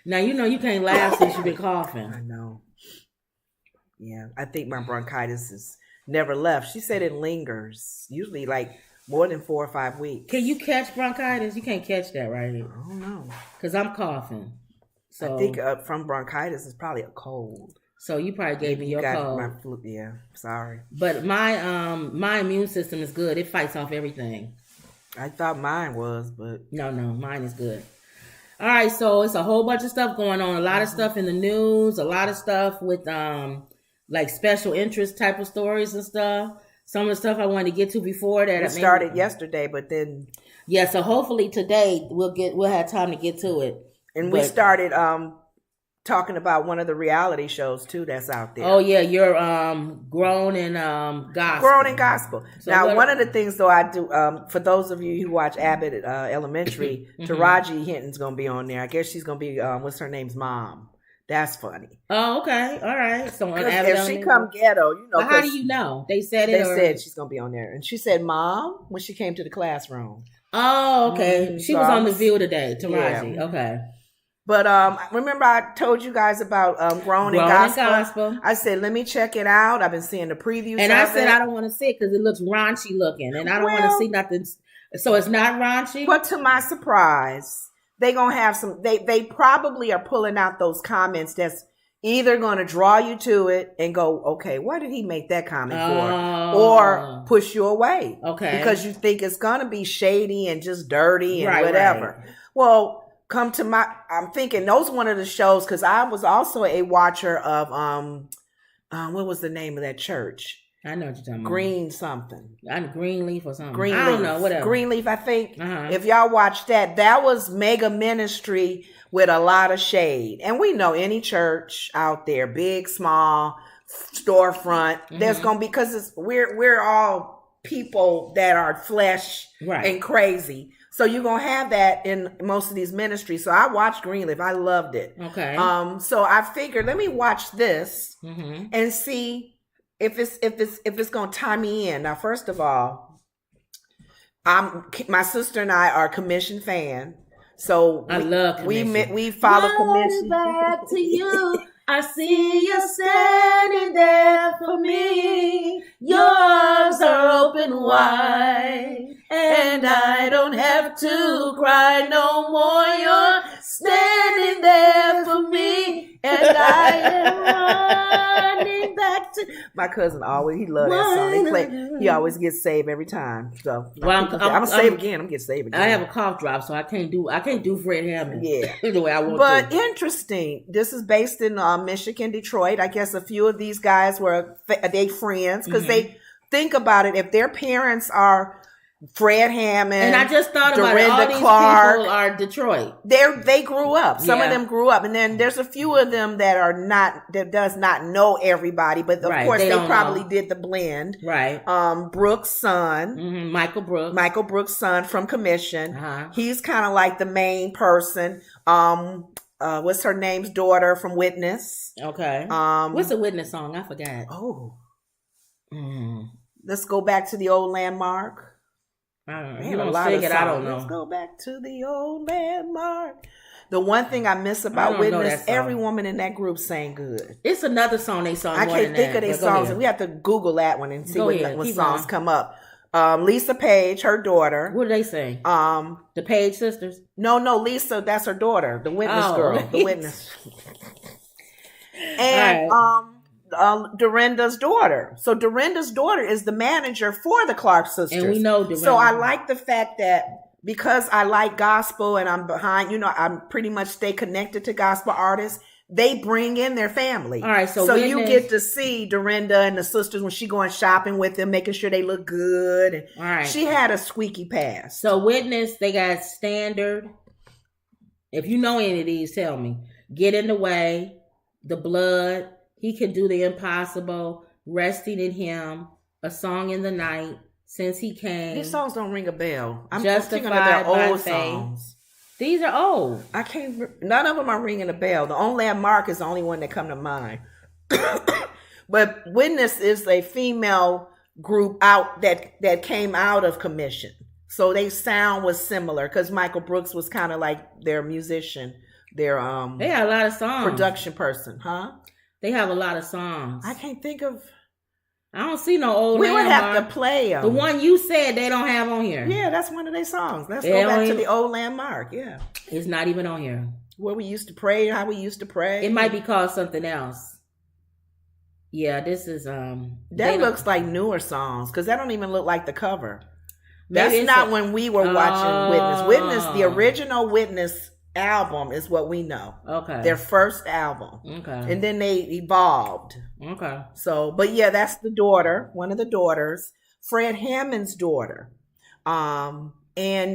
Now, you can't laugh since you've been coughing. I know. Yeah, I think my bronchitis has never left. She said it lingers, usually like more than 4 or 5 weeks. Can you catch bronchitis? You can't catch that, right? I don't know. Because I'm coughing. So I think from bronchitis, it's probably a cold. So you probably gave me your cold. My flu. Yeah, sorry. But my immune system is good. It fights off everything. I thought mine was, but no, mine is good. All right, so it's a whole bunch of stuff going on. A lot of stuff in the news. A lot of stuff with like special interest type of stories and stuff. Some of the stuff I wanted to get to before that. It started yesterday, but then so hopefully today we'll have time to get to it. And we started talking about one of the reality shows too that's out there. Oh yeah, you're grown in gospel. Grown in gospel. So now one of the things though I do for those of you who watch Abbott Elementary, Taraji Henton's gonna be on there. I guess she's gonna be what's her name's mom. That's funny. Oh, okay, all right. So if she come ghetto, how do you know? They said it. They said she's gonna be on there, and she said, "Mom," when she came to the classroom. Oh, okay. She was on The View today, Taraji. Yeah. Okay. But remember I told you guys about Grown in Gospel? I said, let me check it out. I've been seeing the previews. And I said, I don't want to see it because it looks raunchy looking. And I don't want to see nothing. So it's not raunchy? But to my surprise, they going to have some, they probably are pulling out those comments that's either going to draw you to it and go, okay, what did he make that comment for? Or push you away. Okay. Because you think it's going to be shady and just dirty and whatever. Right. Well, I'm thinking those one of the shows because I was also a watcher of what was the name of that church? I know what you're talking about. Green something. Greenleaf or something. Greenleaf. I don't know, whatever. Greenleaf, I think. If y'all watch that was mega ministry with a lot of shade. And we know any church out there, big, small, storefront, there's gonna be because we're all people that are flesh and crazy. So you're going to have that in most of these ministries. So I watched Greenleaf. I loved it. Okay. So I figured, let me watch this and see if it's going to tie me in. Now, first of all, my sister and I are Commission fan. So I love Commission. We follow Commission. Back to you. I see you standing there for me. Your arms are open wide. And I don't have to cry no more. You're standing there for me. And I am running back to... My cousin he loves that song. He always gets saved every time. So I'm gonna save again. I'm gonna get saved again. I have a cough drop, so I can't do Fred Hammond. Yeah. The way I want to. But interesting. This is based in Michigan, Detroit. I guess a few of these guys were friends because they think about it. If their parents are Fred Hammond, and I just thought about it, all these Clark, people are Detroit. They grew up. Some of them grew up, and then there's a few of them that does not know everybody, but of course they probably did the blend. Right. Brooks' son, Michael Brooks' son from Commission. He's kind of like the main person. What's her name's daughter from Witness? Okay. What's the Witness song? I forgot. Oh. Let's go back to the old landmark. You don't sing it, I don't know. Let's go back to the old landmark. The one thing I miss about Witness, every woman in that group sang good. It's another song they sung. I can't think of their songs, and we have to Google that one and see what songs come up. Lisa Page, her daughter. What do they sing? The Page sisters? No, Lisa, that's her daughter, the Witness girl, the Witness. And Dorinda's daughter. So Dorinda's daughter is the manager for the Clark sisters. And we know Dorinda. So I like the fact that because I like gospel and I'm behind, I'm pretty much stay connected to gospel artists. They bring in their family. All right. So you get to see Dorinda and the sisters when she going shopping with them, making sure they look good. And all right. She had a squeaky past. So Witness, they got Standard. If you know any of these, tell me. Get in the Way, The Blood, He Can Do the Impossible, Resting in Him, A Song in the Night, Since He Came. These songs don't ring a bell. I'm thinking of their old faith. Songs. These are old. None of them are ringing a bell. The Old Landmark is the only one that come to mind. But Witness is a female group out that came out of Commission. So they sound was similar because Michael Brooks was kind of like their musician. their They have a lot of songs. production person, huh? They have a lot of songs. I can't think of. I don't see no old. We would have to play them. The one you said they don't have on here. Yeah, that's one of their songs. Let's go back to the old landmark. Yeah, it's not even on here. Where we used to pray, how we used to pray. It might be called something else. Yeah, this is That looks like newer songs because that don't even look like the cover. That's not when we were watching Witness. Witness, the original Witness album is what we know. Okay. Their first album. Okay. And then they evolved. Okay. So, but yeah, that's the daughter, one of the daughters, Fred Hammond's daughter. And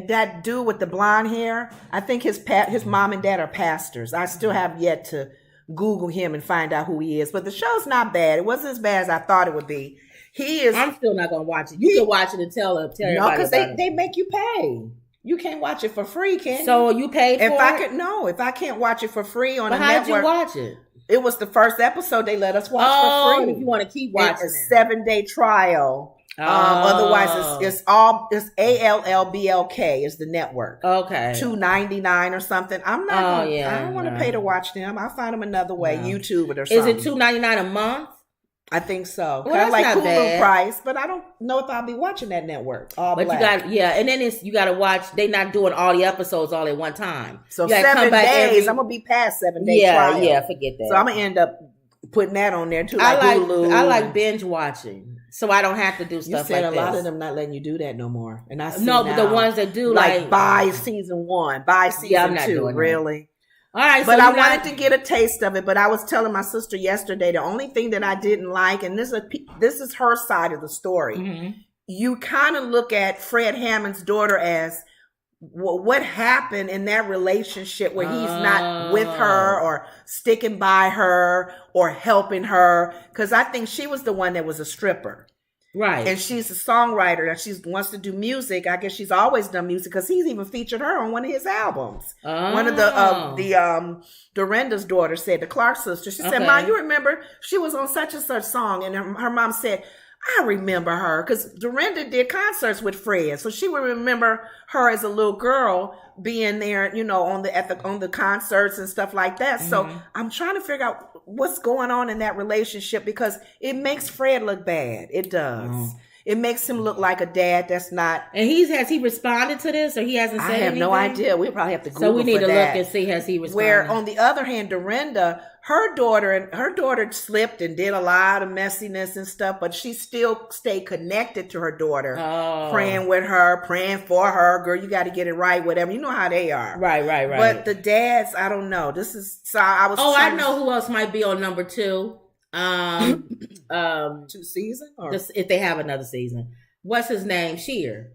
that dude with the blonde hair, I think his mom and dad are pastors. I still have yet to Google him and find out who he is. But the show's not bad. It wasn't as bad as I thought it would be. I'm still not gonna watch it. You can watch it and tell everybody. No, because they make you pay. You can't watch it for free, can you? So you paid for it? If I can't watch it for free on a network. How'd you watch it? It was the first episode they let us watch for free. If you want to keep watching it's a 7-day trial. Otherwise, it's ALLBLK is the network. Okay, $2.99 or something. I don't want to pay to watch them. I'll find them another way, YouTube it or something. Is it $2.99 a month? I think so. Well, kind of like Hulu bad. price, but I don't know if I'll be watching that network. All but black. and then you got to watch. They're not doing all the episodes all at one time. So 7 days. I'm gonna be past 7 days. trial. Yeah, forget that. So I'm gonna end up putting that on there too. Hulu. I like binge watching, so I don't have to do stuff. You said like a lot of them not letting you do that no more, and I see but the ones that do like buy season 1, buy season I'm not 2. Doing really. That. All right, but I wanted to get a taste of it. But I was telling my sister yesterday the only thing that I didn't like, and this is her side of the story. Mm-hmm. You kind of look at Fred Hammond's daughter as what happened in that relationship where he's not with her or sticking by her or helping her, because I think she was the one that was a stripper. Right. And she's a songwriter and she wants to do music. I guess she's always done music because he's even featured her on one of his albums. One of the Dorinda's daughter said, the Clark sister, she said, Mom, you remember she was on such and such song? And her mom said, I remember her because Dorinda did concerts with Fred. So she would remember her as a little girl being there, on the concerts and stuff like that. Mm-hmm. So I'm trying to figure out what's going on in that relationship because it makes Fred look bad. It does. Mm-hmm. It makes him look like a dad that's not. And has he responded to this or he hasn't said anything? I have no idea. We'll probably have to Google. So we need to look and see has he responded. Where on the other hand, Dorinda, her daughter slipped and did a lot of messiness and stuff, but she still stayed connected to her daughter, praying with her, praying for her. Girl, you got to get it right, whatever. You know how they are. Right. But the dads, I don't know. This is so I was. Oh, I know who else might be on number 2. 2 seasons, or if they have another season. What's his name? Sheer,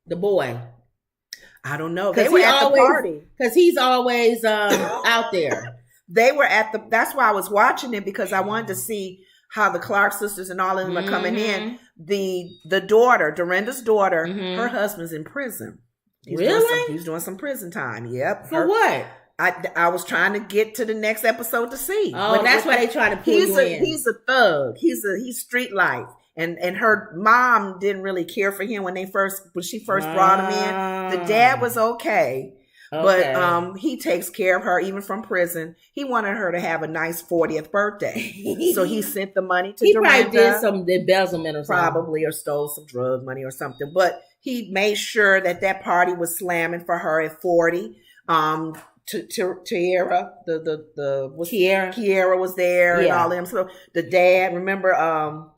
the boy. I don't know. They were at the party because he's always out there. They were that's why I was watching it because I wanted to see how the Clark sisters and all of them are coming in. The daughter, Dorinda's daughter, her husband's in prison. He's doing some prison time. Yep. For what? I was trying to get to the next episode to see. Oh, that's why they trying to pull you in. He's a thug. He's street life. And her mom didn't really care for him when she first brought him in. The dad was okay. But he takes care of her even from prison. He wanted her to have a nice 40th birthday. So he sent the money to Dorinda. He probably did some embezzlement or something. Probably, or stole some drug money or something. But he made sure that party was slamming for her at 40. Tiara, Kiera was there and all them. So the dad, remember,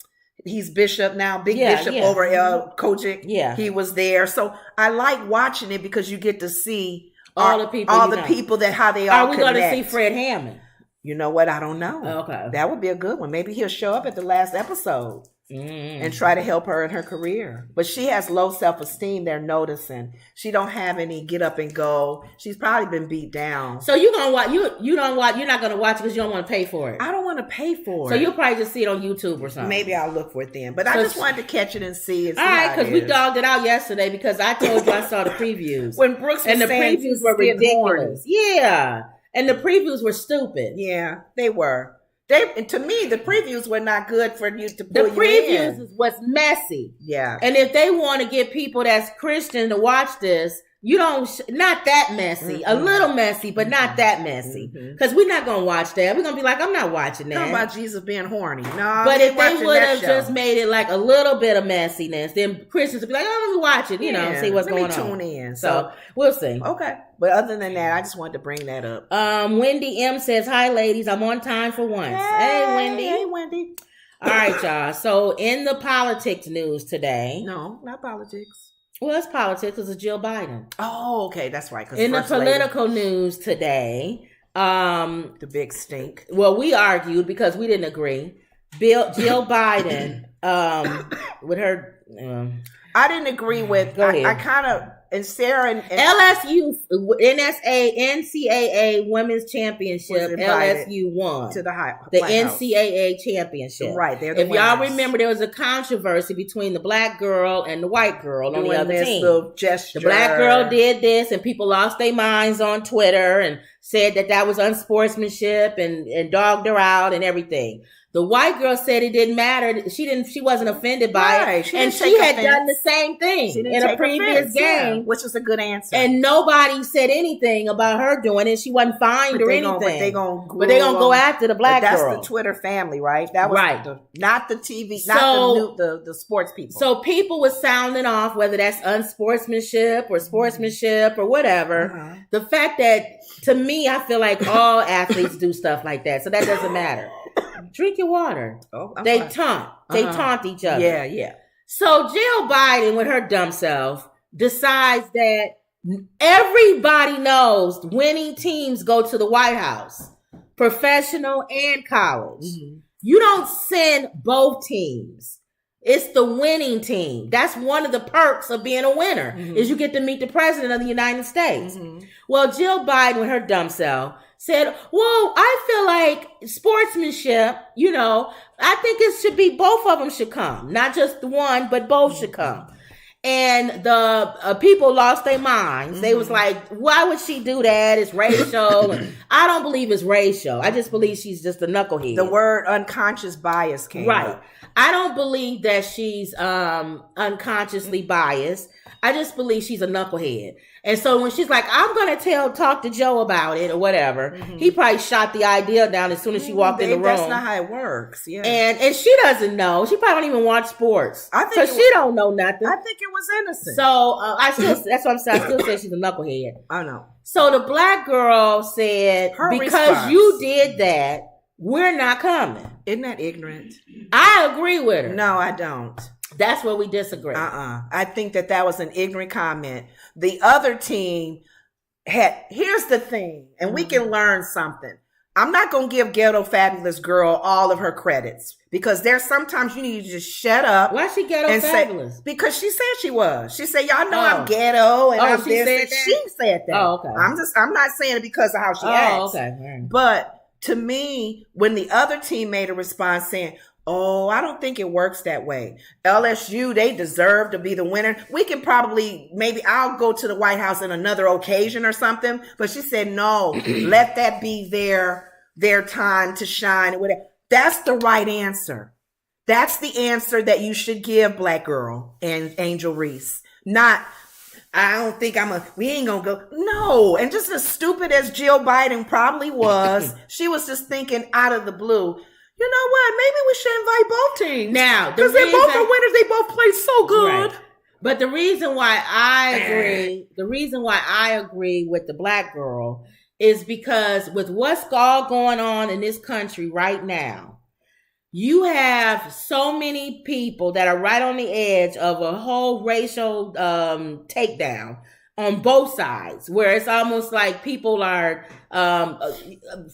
he's bishop now, bishop over Kojic. Yeah, he was there. So I like watching it because you get to see all the people that how they all. Are we going to see Fred Hammond? You know what? I don't know. Okay, that would be a good one. Maybe he'll show up at the last episode. And try to help her in her career. But she has low self-esteem, they're noticing. She don't have any get up and go. She's probably been beat down. So you're gonna watch you're not gonna watch it because you don't want to pay for it. I don't want to pay for it. So you'll probably just see it on YouTube or something. Maybe I'll look for it then. But I just wanted to catch it and see it. All right, because we dogged it out yesterday because I told you I saw the previews. When Brooks was and the previews were ridiculous. Yeah. And the previews were stupid. Yeah, they were. To me, the previews were not good for you to pull you in. The previews was messy. Yeah. And if they want to get people that's Christian to watch this, You don't, not that messy. A little messy, but not that messy. Because we're not going to watch that. We're going to be like, I'm not watching that. Talking about Jesus being horny. No, but if they would have just made it like a little bit of messiness, then Christians would be like, oh, let me watch it, you know, see what's going on. Tune in. So we'll see. Okay. But other than that, I just wanted to bring that up. Wendy M says, hi, ladies. I'm on time for once. Hey, Wendy. Hey, Wendy. All right, y'all. So in the politics news today. No, not politics. Well, it's politics because it's Jill Biden. Oh, okay. That's right. In the political news today. The big stink. Well, we argued because we didn't agree. Jill Biden, with her... I didn't agree with... I kind of... And Sarah and LSU, NCAA Women's Championship, LSU won to the NCAA Championship. Right. If y'all remember, there was a controversy between the black girl and the white girl on the other team. Gesture. The black girl did this, and people lost their minds on Twitter and said that was unsportsmanship and dogged her out and everything. The white girl said it didn't matter. She wasn't offended by it. And she had done the same thing in a previous game. Which was a good answer. And nobody said anything about her doing it. She wasn't fined or anything. But they're going to go after the black girl. That's the Twitter family, right? That was not the TV, the sports people. So people were sounding off whether that's unsportsmanship or sportsmanship or whatever. The fact that, to me, I feel like all athletes do stuff like that. So that doesn't matter. Drink your water. They taunt. They taunt each other. Yeah. So Jill Biden, with her dumb self, decides that everybody knows winning teams go to the White House, professional and college. You don't send both teams. It's the winning team. That's one of the perks of being a winner, is you get to meet the president of the United States. Well, Jill Biden, with her dumb self, said, well, I feel like sportsmanship, I think it should be both of them should come. Not just one, but both should come. And the people lost their minds. They was like, why would she do that? It's racial. I don't believe it's racial. I just believe she's just a knucklehead. The word unconscious bias came up. I don't believe that she's unconsciously biased. I just believe she's a knucklehead. And so when she's like, I'm going to talk to Joe about it or whatever, he probably shot the idea down as soon as she walked in the room. That's not how it works. Yeah. And she doesn't know. She probably don't even watch sports. Because she don't know nothing. I think it was innocent. So that's what I'm saying. I still say she's a knucklehead. I know. So the black girl said, because you did that, we're not coming. Isn't that ignorant? I agree with her. No, I don't. That's where we disagree. I think that was an ignorant comment. The other team here's the thing, and we can learn something. I'm not going to give Ghetto Fabulous Girl all of her credits because there's sometimes you need to just shut up. Why she Ghetto Fabulous? Because she said she was. She said, y'all know I'm ghetto. And I'm she said that? She said that. Oh, okay. I'm not saying it because of how she acts. Okay. Right. But to me, when the other team made a response saying, oh, I don't think it works that way. LSU, they deserve to be the winner. We can maybe I'll go to the White House on another occasion or something. But she said, no, let that be their time to shine. Whatever. That's the right answer. That's the answer that you should give, Black Girl and Angel Reese. Not, I don't think we ain't gonna go. No. And just as stupid as Jill Biden probably was, she was just thinking out of the blue, you know what? Maybe we should invite both teams. Now, because they both are winners. They both play so good. Right. But the reason why I agree with the black girl is because with what's all going on in this country right now, you have so many people that are right on the edge of a whole racial takedown on both sides, where it's almost like people are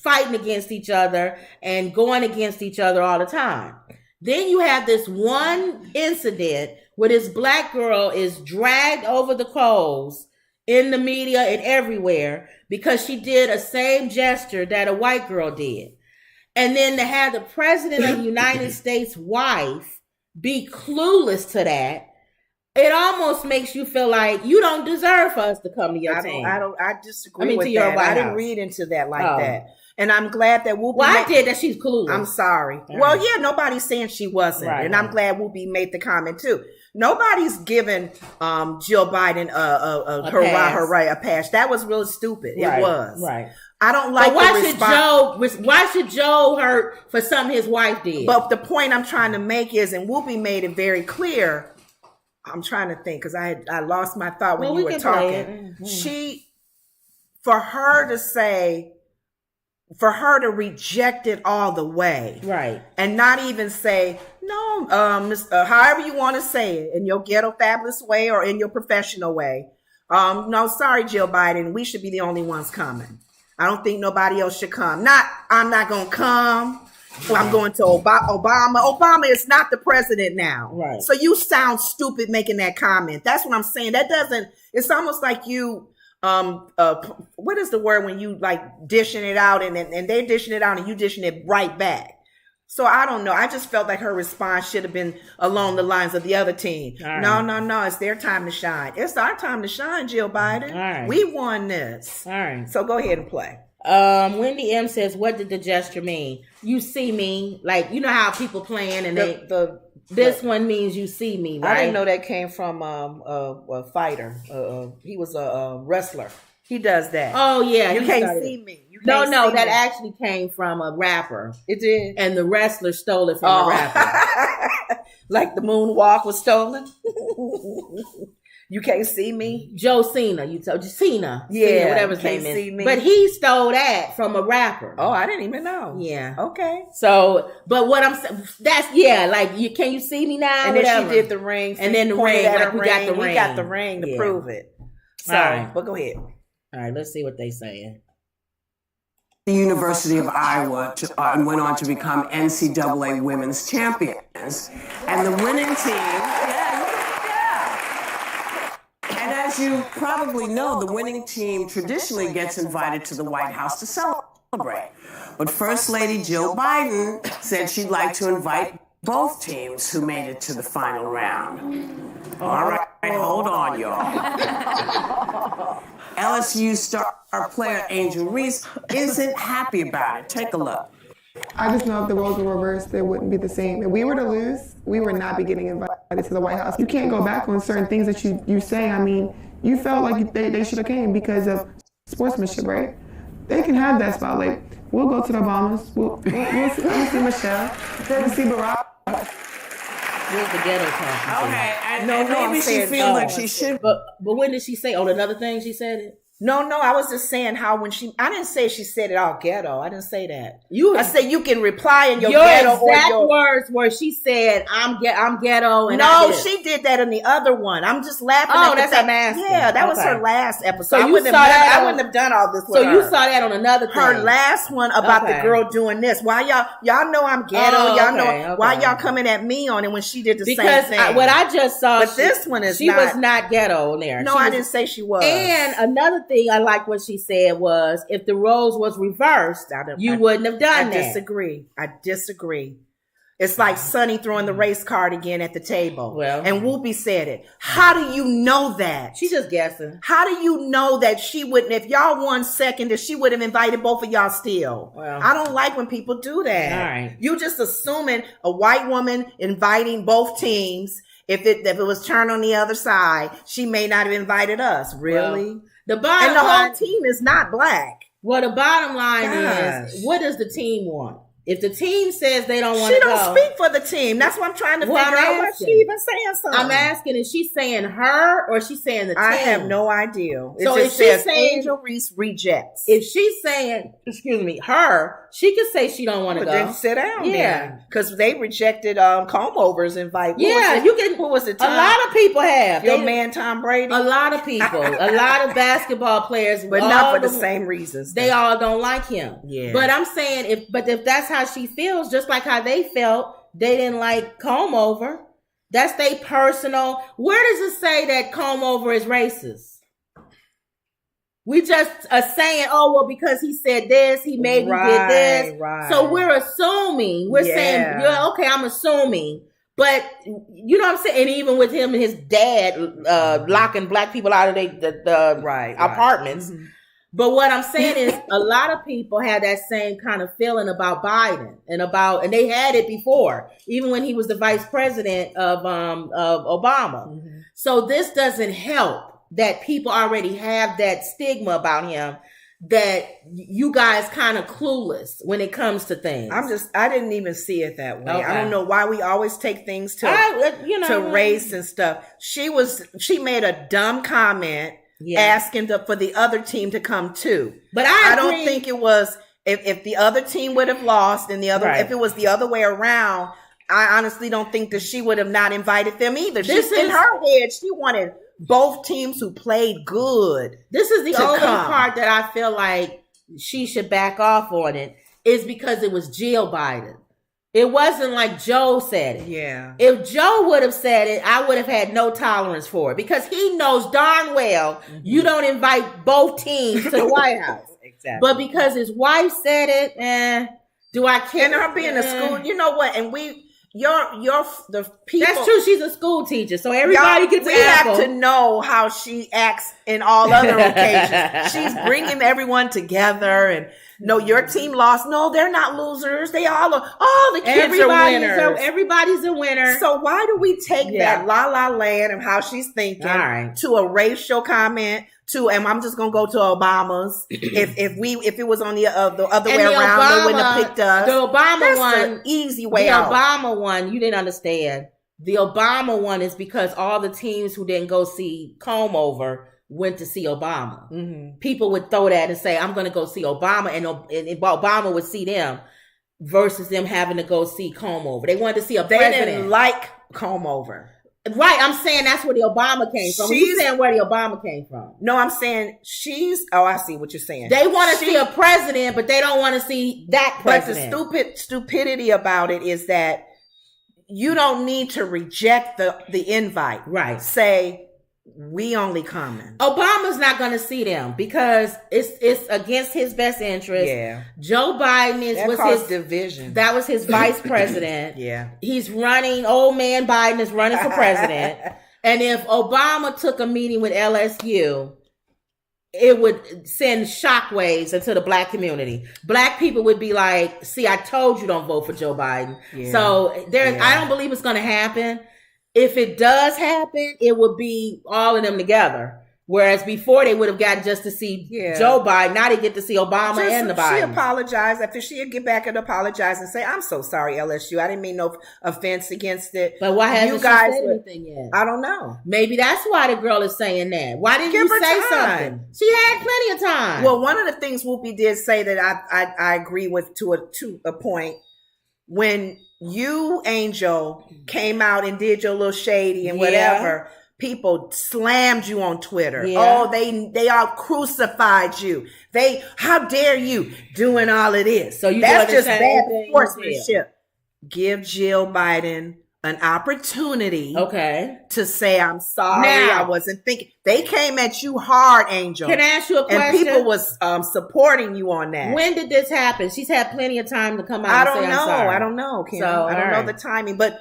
fighting against each other and going against each other all the time. Then you have this one incident where this black girl is dragged over the coals in the media and everywhere because she did a same gesture that a white girl did. And then to have the president of the United States wife be clueless to that, it almost makes you feel like you don't deserve for us to come to your team. I disagree with that. I didn't read into that like that. And I'm glad that Whoopi. Well, I did that. She's clueless. I'm sorry. All well, right. yeah, nobody's saying she wasn't, Right, and I'm glad Whoopi made the comment too. Nobody's given Jill Biden a pass. That was really stupid. Right, it was. Right. I don't like. But why should Joe hurt for something his wife did? But the point I'm trying to make is, and Whoopi made it very clear. I'm trying to think because I lost my thought when you were talking. For her to reject it all the way, right, and not even say no, however you want to say it, in your ghetto fabulous way or in your professional way. No, sorry, Jill Biden, we should be the only ones coming. I don't think nobody else should come. I'm not going to come. I'm going to Obama. Obama is not the president now. Right. So you sound stupid making that comment. That's what I'm saying. It's almost like you, what is the word when you like dishing it out and they're dishing it out and you dishing it right back. So I don't know. I just felt like her response should have been along the lines of the other team. Right. No. It's their time to shine. It's our time to shine, Jill Biden. Right. We won this. All right. So go ahead and play. Wendy M says, what did the gesture mean? You see me. Like, you know how people playing and this one means you see me, right? I didn't know that came from a fighter. He was a wrestler. He does that. Oh, yeah. You can't see me. That actually came from a rapper. It did. And the wrestler stole it from the rapper. Like the moonwalk was stolen? You can't see me? Joe Cena. Cena. Yeah. Cena, whatever his name is. But he stole that from a rapper. Oh, I didn't even know. Yeah. Okay. So, but what I'm saying, can you see me now? And then she did the ring. And then the ring, like we got the ring. We got the ring to prove it. So, right. But go ahead. All right, let's see what they saying. The University of Iowa went on to become NCAA women's champions. And the winning team, And as you probably know, the winning team traditionally gets invited to the White House to celebrate. But First Lady Jill Biden said she'd like to invite both teams who made it to the final round. All right, hold on, y'all. LSU star player Angel Reese isn't happy about it. Take a look. I just know if the roles were reversed, it wouldn't be the same. If we were to lose, we would not be getting invited to the White House. You can't go back on certain things that you say. I mean, you felt like they should have came because of sportsmanship, right? They can have that spot. Like, we'll go to the Obamas. We'll see Michelle. We'll see Barack. Where's the ghetto talking? Okay, maybe she feels like she should. But when did she say? On another thing, she said it. No, I was just saying how I didn't say she said it all ghetto. I didn't say that. I said you can reply in your ghetto or your words where she said I'm ghetto. And no, she did that in the other one. I'm just laughing. Oh, that's what I'm asking. Yeah, that was her last episode. So I wouldn't have done all this. So you saw that on another thing. Her last one about the girl doing this. Why y'all know I'm ghetto? Why y'all coming at me on it when she did the same thing? Because what I just saw, but this one is she was not ghetto on there. No, I didn't say she was. And another thing I like what she said was, if the roles was reversed, you wouldn't have done that. I disagree. It's like Sonny throwing the race card again at the table. Well, and Whoopi said it. How do you know that? She's just guessing. How do you know that she wouldn't, if y'all won second, that she would have invited both of y'all still? Well, I don't like when people do that. All right. You just assuming a white woman inviting both teams. If it was turned on the other side, she may not have invited us. Really? Well, the whole team is not black. Well, the bottom line is, what does the team want? If the team says they don't want to go, she don't speak for the team. That's what I'm trying to figure out. Why she even saying something? I'm asking, is she saying her or is she saying the team? I have no idea. So if she's saying Angel Reese rejects, if she's saying, her, she could say she don't want to go. Then sit down. Yeah, because they rejected Comeover's invite. Who was it? A lot of people have. Your man Tom Brady. A lot of people. A lot of basketball players, but not for the same reasons. They all don't like him. Yeah. But I'm saying, if that's how she feels, just like how they felt, they didn't like Comeover. That's their personal. Where does it say that Comeover is racist? We just are saying, oh, well, because he said this, he maybe did this. Right. So we're assuming. We're saying, yeah, okay, I'm assuming. But you know what I'm saying? And even with him and his dad locking black people out of the apartments. Mm-hmm. But what I'm saying is a lot of people had that same kind of feeling about Biden and they had it before, even when he was the vice president of Obama. Mm-hmm. So this doesn't help that people already have that stigma about him, that you guys kind of clueless when it comes to things. I didn't even see it that way. Okay. I don't know why we always take things to race and stuff. She made a dumb comment. Yeah. Asking for the other team to come too. But I don't think it was, if the other team would have lost and if it was the other way around, I honestly don't think that she would have not invited them either. In her head, she wanted both teams who played good. This is the only part that I feel like she should back off on it, is because it was Jill Biden. It wasn't like Joe said it. Yeah. If Joe would have said it, I would have had no tolerance for it, because he knows darn well you don't invite both teams to the White House. Exactly. But because his wife said it, do I care? And her being a school, you know what? And the people. That's true. She's a school teacher, so everybody gets. We have to know how she acts in all other occasions. She's bringing everyone together, and no, your team lost. No, they're not losers. They all are. All the kids are winners. Everybody's a winner. So why do we take that La La Land and how she's thinking to a racial comment? And I'm just gonna go to Obama's. If it was on the other way around, they wouldn't have picked us. The Obama one, an easy way out. The Obama one, you didn't understand. The Obama one is because all the teams who didn't go see Comb Over went to see Obama. Mm-hmm. People would throw that and say, "I'm going to go see Obama," and Obama would see them, versus them having to go see Comb Over. They wanted to see a president. They didn't like Comb Over. Right, I'm saying that's where the Obama came from. You're saying where the Obama came from. No, I'm saying I see what you're saying. They want to see a president, but they don't want to see that president. But the stupidity about it is that you don't need to reject the invite. Right. Say, we only coming. Obama's not going to see them because it's against his best interest. Yeah. Joe Biden was his division. That was his vice president. Yeah. He's running. Old man Biden is running for president. And if Obama took a meeting with LSU, it would send shockwaves into the black community. Black people would be like, "See, I told you don't vote for Joe Biden." Yeah. So I don't believe it's going to happen. If it does happen, it would be all of them together. Whereas before they would have gotten just to see Joe Biden. Now they get to see Obama and the Biden. She apologized. After she'd get back and apologize and say, "I'm so sorry, LSU. I didn't mean no offense against it." But why hasn't she said anything yet? I don't know. Maybe that's why the girl is saying that. Why didn't you say something? She had plenty of time. Well, one of the things Whoopi did say that I agree with to a point, when you, Angel, came out and did your little shady and whatever, people slammed you on Twitter. Yeah. Oh, they all crucified you. How dare you doing all of this? So that's just bad sportsmanship. Give Jill Biden an opportunity to say, "I'm sorry, I wasn't thinking." They came at you hard, Angel. Can I ask you a question? And people was supporting you on that. When did this happen? She's had plenty of time to come out and say, "I'm sorry." I don't know, Kim. I don't know the timing, but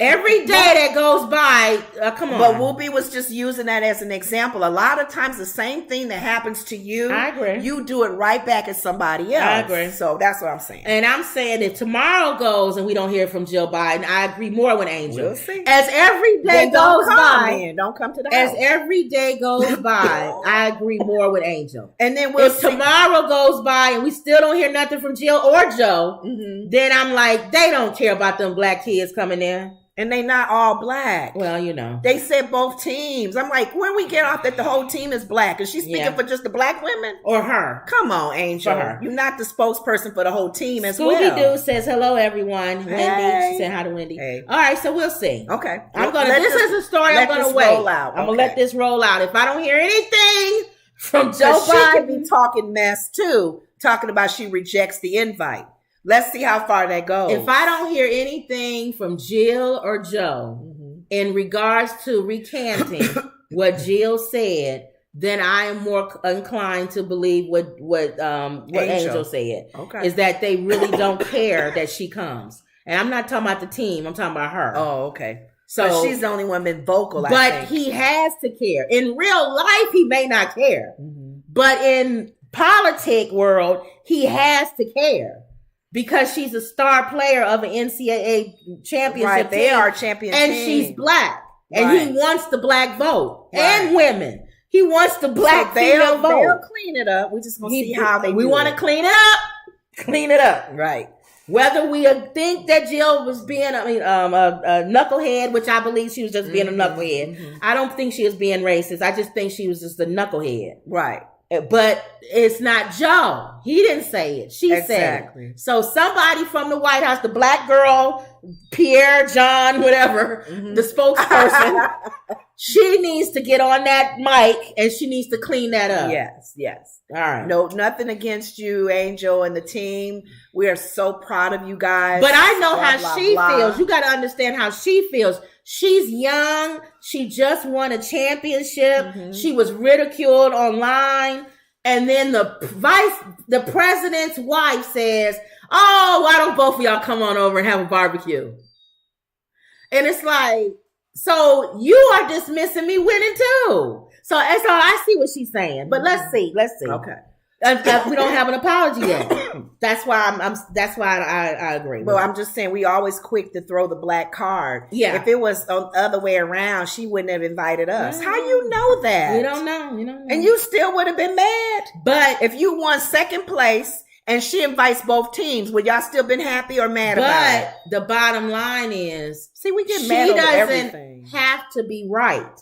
every day that goes by, come on. But Whoopi was just using that as an example. A lot of times the same thing that happens to you, I agree, you do it right back at somebody else. I agree. So that's what I'm saying. And I'm saying if tomorrow goes and we don't hear from Jill Biden, I agree more with Angel. We'll see. As every day goes by, don't come to the house. As every day goes by, I agree more with Angel. And then if tomorrow goes by and we still don't hear nothing from Jill or Joe, then I'm like, they don't care about them black kids coming in. And they not all black. Well, you know. They said both teams. I'm like, when we get off that the whole team is black, is she speaking for just the black women? Or her? Come on, Angel. For her. You're not the spokesperson for the whole team as well. Scooby-Doo says, "Hello, everyone." Hey. Wendy. She said hi to Wendy. Hey. All right, so we'll see. Okay. This is a story I'm going to wait. I'm going to let this roll out. If I don't hear anything from Joe Biden. She could be talking mess, too. Talking about she rejects the invite. Let's see how far that goes. If I don't hear anything from Jill or Joe in regards to recanting what Jill said, then I am more inclined to believe what Angel said. Okay. Is that they really don't care that she comes. And I'm not talking about the team. I'm talking about her. Oh, okay. So she's the only one been vocal, I but think. He has to care. In real life, he may not care. But in politic world, he has to care because she's a star player of an NCAA championship Right, they team, are champion and team. she's black, and Right. he wants the black vote Right. and women. He wants the black female vote. They'll clean it up. We just gonna see how they. We do want to it. clean it up. Clean it up. Right. Whether we think that Jill was being, a knucklehead, which I believe she was just being a knucklehead. Mm-hmm. I don't think she was being racist. I just think she was just a knucklehead. Right. But it's not Joe. He didn't say it. She said it. So somebody from the White House, the black girl, Pierre, John, whatever, the spokesperson, she needs to get on that mic and she needs to clean that up. Yes. All right. No, nothing against you, Angel, and the team. We are so proud of you guys. But I know blah, how blah, she blah. feels. You got to understand how she feels. She's young. She just won a championship. Mm-hmm. She was ridiculed online. And then the president's wife says, "Oh, why don't both of y'all come on over and have a barbecue?" And it's like, so you are dismissing me winning too. So that's all I see what she's saying. But let's see. Okay. We don't have an apology yet. That's why that's why I agree. Well, I'm just saying we always quick to throw the black card. Yeah. If it was the other way around, she wouldn't have invited us. How you know that? You don't know. And you still would have been mad. But If you won second place and she invites both teams, would y'all still been happy or mad about it? the bottom line is, See, we get she mad over doesn't everything. have to be right.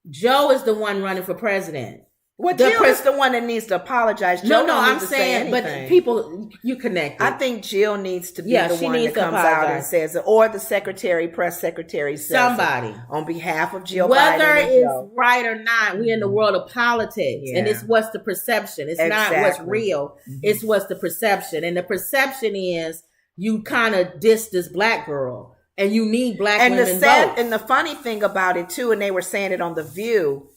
Joe is the one running for president. Well, Jill is the one that needs to apologize. Jill No, don't I'm need to say saying, but anything. people, you connect. I think Jill needs to be Yeah, the she one needs that to comes out and apologize. says it, or the press secretary says Somebody. it on behalf of Jill Whether Biden and it's Joe. right or not, we're in the world of politics, and Yeah. it's what's the perception. It's not what's Exactly. real. It's what's the perception, and the perception is you kind of diss this black girl, and you need black And women votes. and the funny thing about it too, and they were saying it on The View,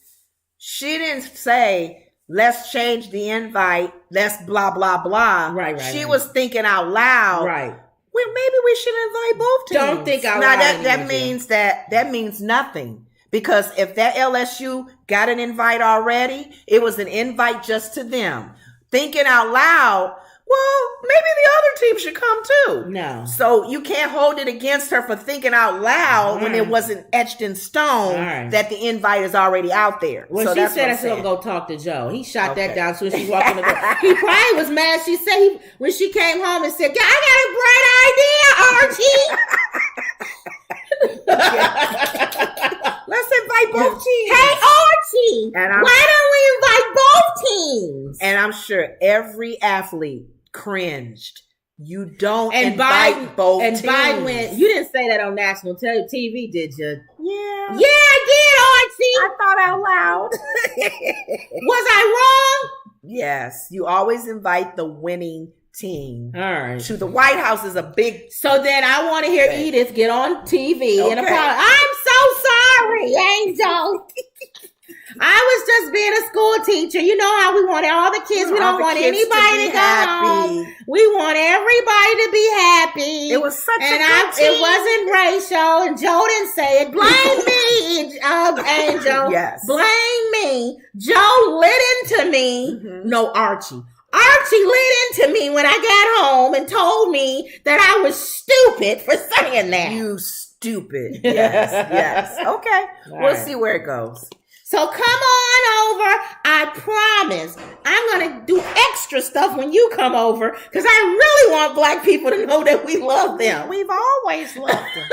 she didn't say, let's change the invite, let's blah, blah, blah. Right. She was thinking out loud. Right. Well, maybe we should invite both teams. Don't think out now, loud that anymore, means that means nothing. Because if that LSU got an invite already, it was an invite just to them. Thinking out loud, well, maybe the other team should come too. No. So you can't hold it against her for thinking out loud when it wasn't etched in stone that the invite is already out there. Well, so she that's said what I I'm should saying. go talk to Joe. He shot that Okay. down as soon as she walked in the door. He probably was mad. She said when she came home and said, I got a bright idea, Archie. Let's invite both teams. Hey, Archie, And why don't we invite both teams? And I'm sure every athlete cringed. You don't And invite both and teams. Biden went, you didn't say that on national TV, did you? Yeah. Yeah, I did, Archie. I thought out loud. Was I wrong? Yes. You always invite the winning team. All right. To the White House is a big. So then I want to hear Edith get on TV and Okay. apologize. I'm so sorry, Angel. I was just being a school teacher. You know how we want all the kids. We don't want anybody to go home. We want everybody to be happy. It was such a and good team. It wasn't racial, and Joe didn't say it. Blame me, Angel. Yes. Blame me. Joe lit into me. Mm-hmm. No, Archie. Archie lit into me when I got home and told me that I was stupid for saying that. You stupid. Yes. Yes. Okay. We'll right. see where it goes. So come on over. I promise. I'm going to do extra stuff when you come over because I really want black people to know that we love them. We've always loved them.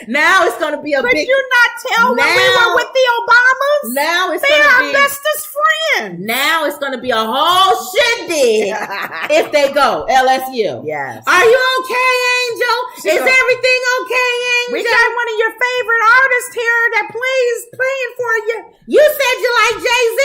Now it's going to be a But big... you not tell when we were with the Obamas? Now it's They going are to our be... bestest friends. Now it's going to be a whole shindig if they go, LSU. Yes. Are you okay, Angel? Sure. Is everything okay, Angel? We got one of your favorite artists here that playing for you. You said you like Jay-Z.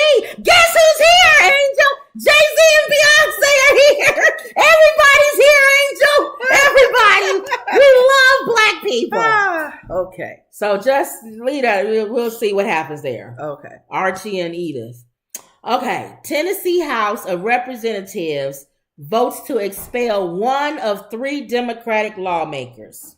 Guess who's here, Angel? Jay-Z and Beyonce are here. Everybody's here, Angel. Everybody. We love black people. Okay. So just leave that. We'll see what happens there. Okay. Archie and Edith. Okay. Tennessee House of Representatives votes to expel one of 3 Democratic lawmakers.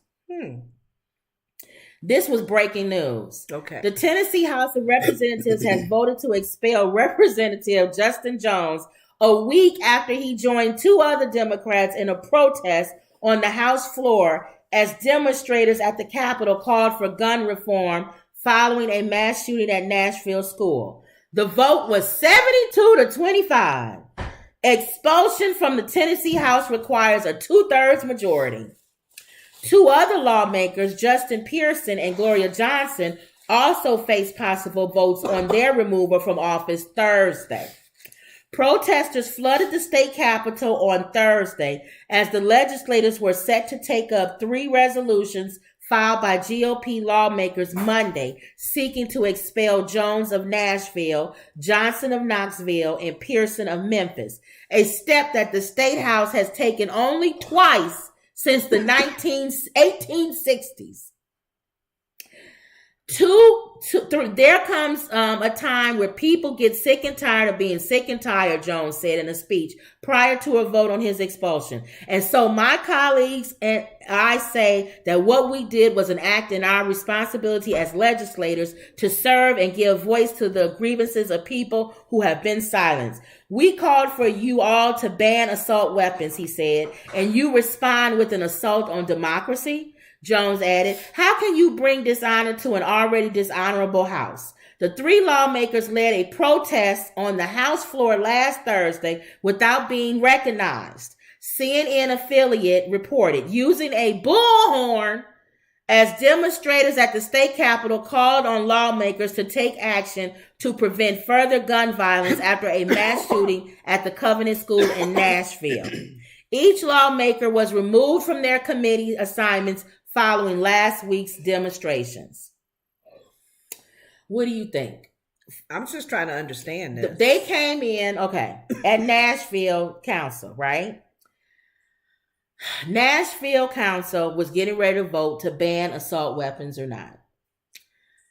This was breaking news. Okay. The Tennessee House of Representatives has voted to expel Representative Justin Jones a week after he joined two other Democrats in a protest on the House floor as demonstrators at the Capitol called for gun reform following a mass shooting at Nashville school. The vote was 72 to 25. Expulsion from the Tennessee House requires a 2/3 majority. Two other lawmakers, Justin Pearson and Gloria Johnson, also face possible votes on their removal from office Thursday. Protesters flooded the state capitol on Thursday as the legislators were set to take up 3 resolutions filed by GOP lawmakers Monday seeking to expel Jones of Nashville, Johnson of Knoxville, and Pearson of Memphis, a step that the state house has taken only twice since the 1860s. There comes a time where people get sick and tired of being sick and tired, Jones said in a speech prior to a vote on his expulsion. And so my colleagues and I say that what we did was an act in our responsibility as legislators to serve and give voice to the grievances of people who have been silenced. We called for you all to ban assault weapons, he said, and you respond with an assault on democracy? Jones added, how can you bring dishonor to an already dishonorable house? The 3 lawmakers led a protest on the House floor last Thursday without being recognized. CNN affiliate reported using a bullhorn as demonstrators at the state capitol called on lawmakers to take action to prevent further gun violence after a mass shooting at the Covenant School in Nashville. Each lawmaker was removed from their committee assignments following last week's demonstrations. What do you think? I'm just trying to understand this. They came in, at Nashville Council, right? Nashville Council was getting ready to vote to ban assault weapons or not.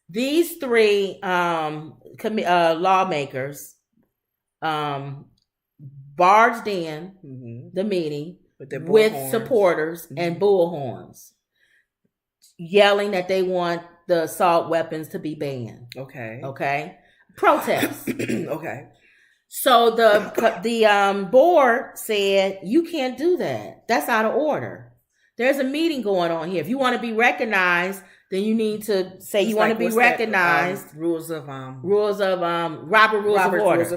These 3 lawmakers barged in the meeting with supporters and bullhorns, yelling that they want the assault weapons to be banned. Okay. Protest. Okay. So the board said, you can't do that. That's out of order. There's a meeting going on here. If you want to be recognized, then you need to say you want to be recognized. Robert's Rules of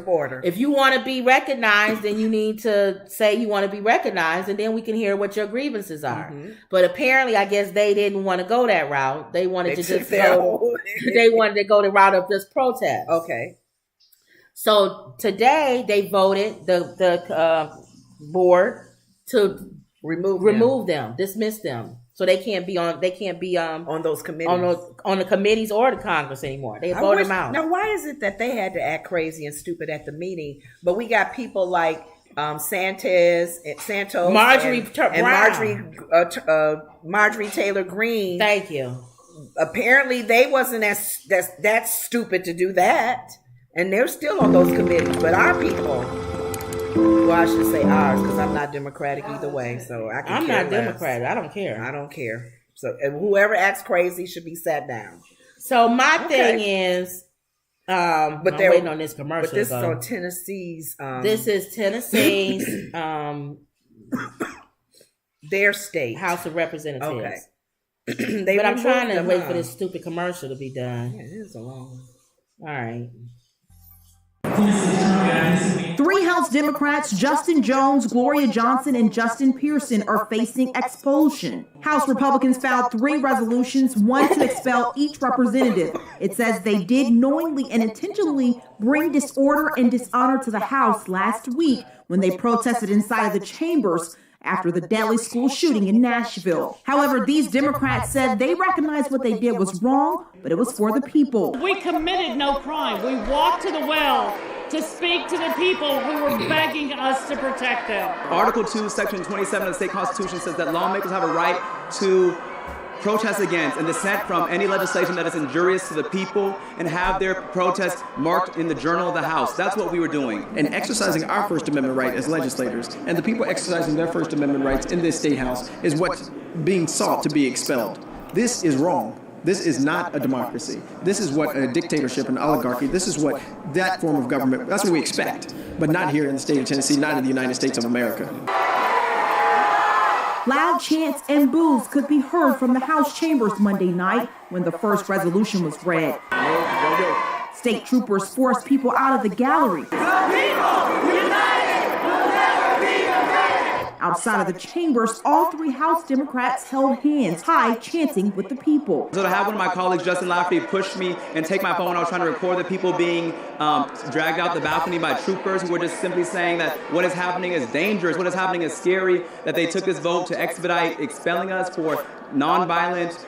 Order. If you want to be recognized, then you need to say you want to be recognized, and then we can hear what your grievances are. Mm-hmm. But apparently, I guess they didn't want to go that route. They wanted to just go. They wanted to go the route of just protest. Okay. So today they voted the board to remove them, dismiss them. So they can't be on those committees, on the committees or the Congress anymore. They vote them out. Now, why is it that they had to act crazy and stupid at the meeting, but we got people like Santos, Marjorie Taylor Greene? Thank you. Apparently, they wasn't that stupid to do that, and they're still on those committees. But our people. Well, I should say ours because I'm not Democratic either way, so I can. I'm not Democratic. I don't care. I don't care. So whoever acts crazy should be sat down. So my thing is, but they're waiting on this commercial. But this is on Tennessee's. This is Tennessee's. Their state House of Representatives. Okay. But I'm trying to wait for this stupid commercial to be done. Yeah, it is a long one. All right. 3 House Democrats, Justin Jones, Gloria Johnson, and Justin Pearson, are facing expulsion. House Republicans filed 3 resolutions, one to expel each representative. It says they did knowingly and intentionally bring disorder and dishonor to the House last week when they protested inside of the chambers after the deadly school shooting in Nashville. However, these Democrats said they recognized what they did was wrong, but it was for the people. We committed no crime. We walked to the well to speak to the people who were begging us to protect them. Article 2, Section 27 of the state constitution says that lawmakers have a right to protest against and dissent from any legislation that is injurious to the people and have their protests marked in the journal of the House. That's what we were doing. And exercising our First Amendment right as legislators and the people exercising their First Amendment rights in this state house is what's being sought to be expelled. This is wrong. This is not a democracy. This is what a dictatorship, an oligarchy, this is what that form of government, that's what we expect. But not here in the state of Tennessee, not in the United States of America. Loud chants and boos could be heard from the House chambers Monday night when the first resolution was read. State troopers forced people out of the gallery. Outside of the chambers, all three House Democrats held hands high, chanting with the people. So to have one of my colleagues, Justin Lafferty, push me and take my phone when I was trying to record the people being dragged out the balcony by troopers who were just simply saying that what is happening is dangerous, what is happening is scary, that they took this vote to expedite expelling us for nonviolent,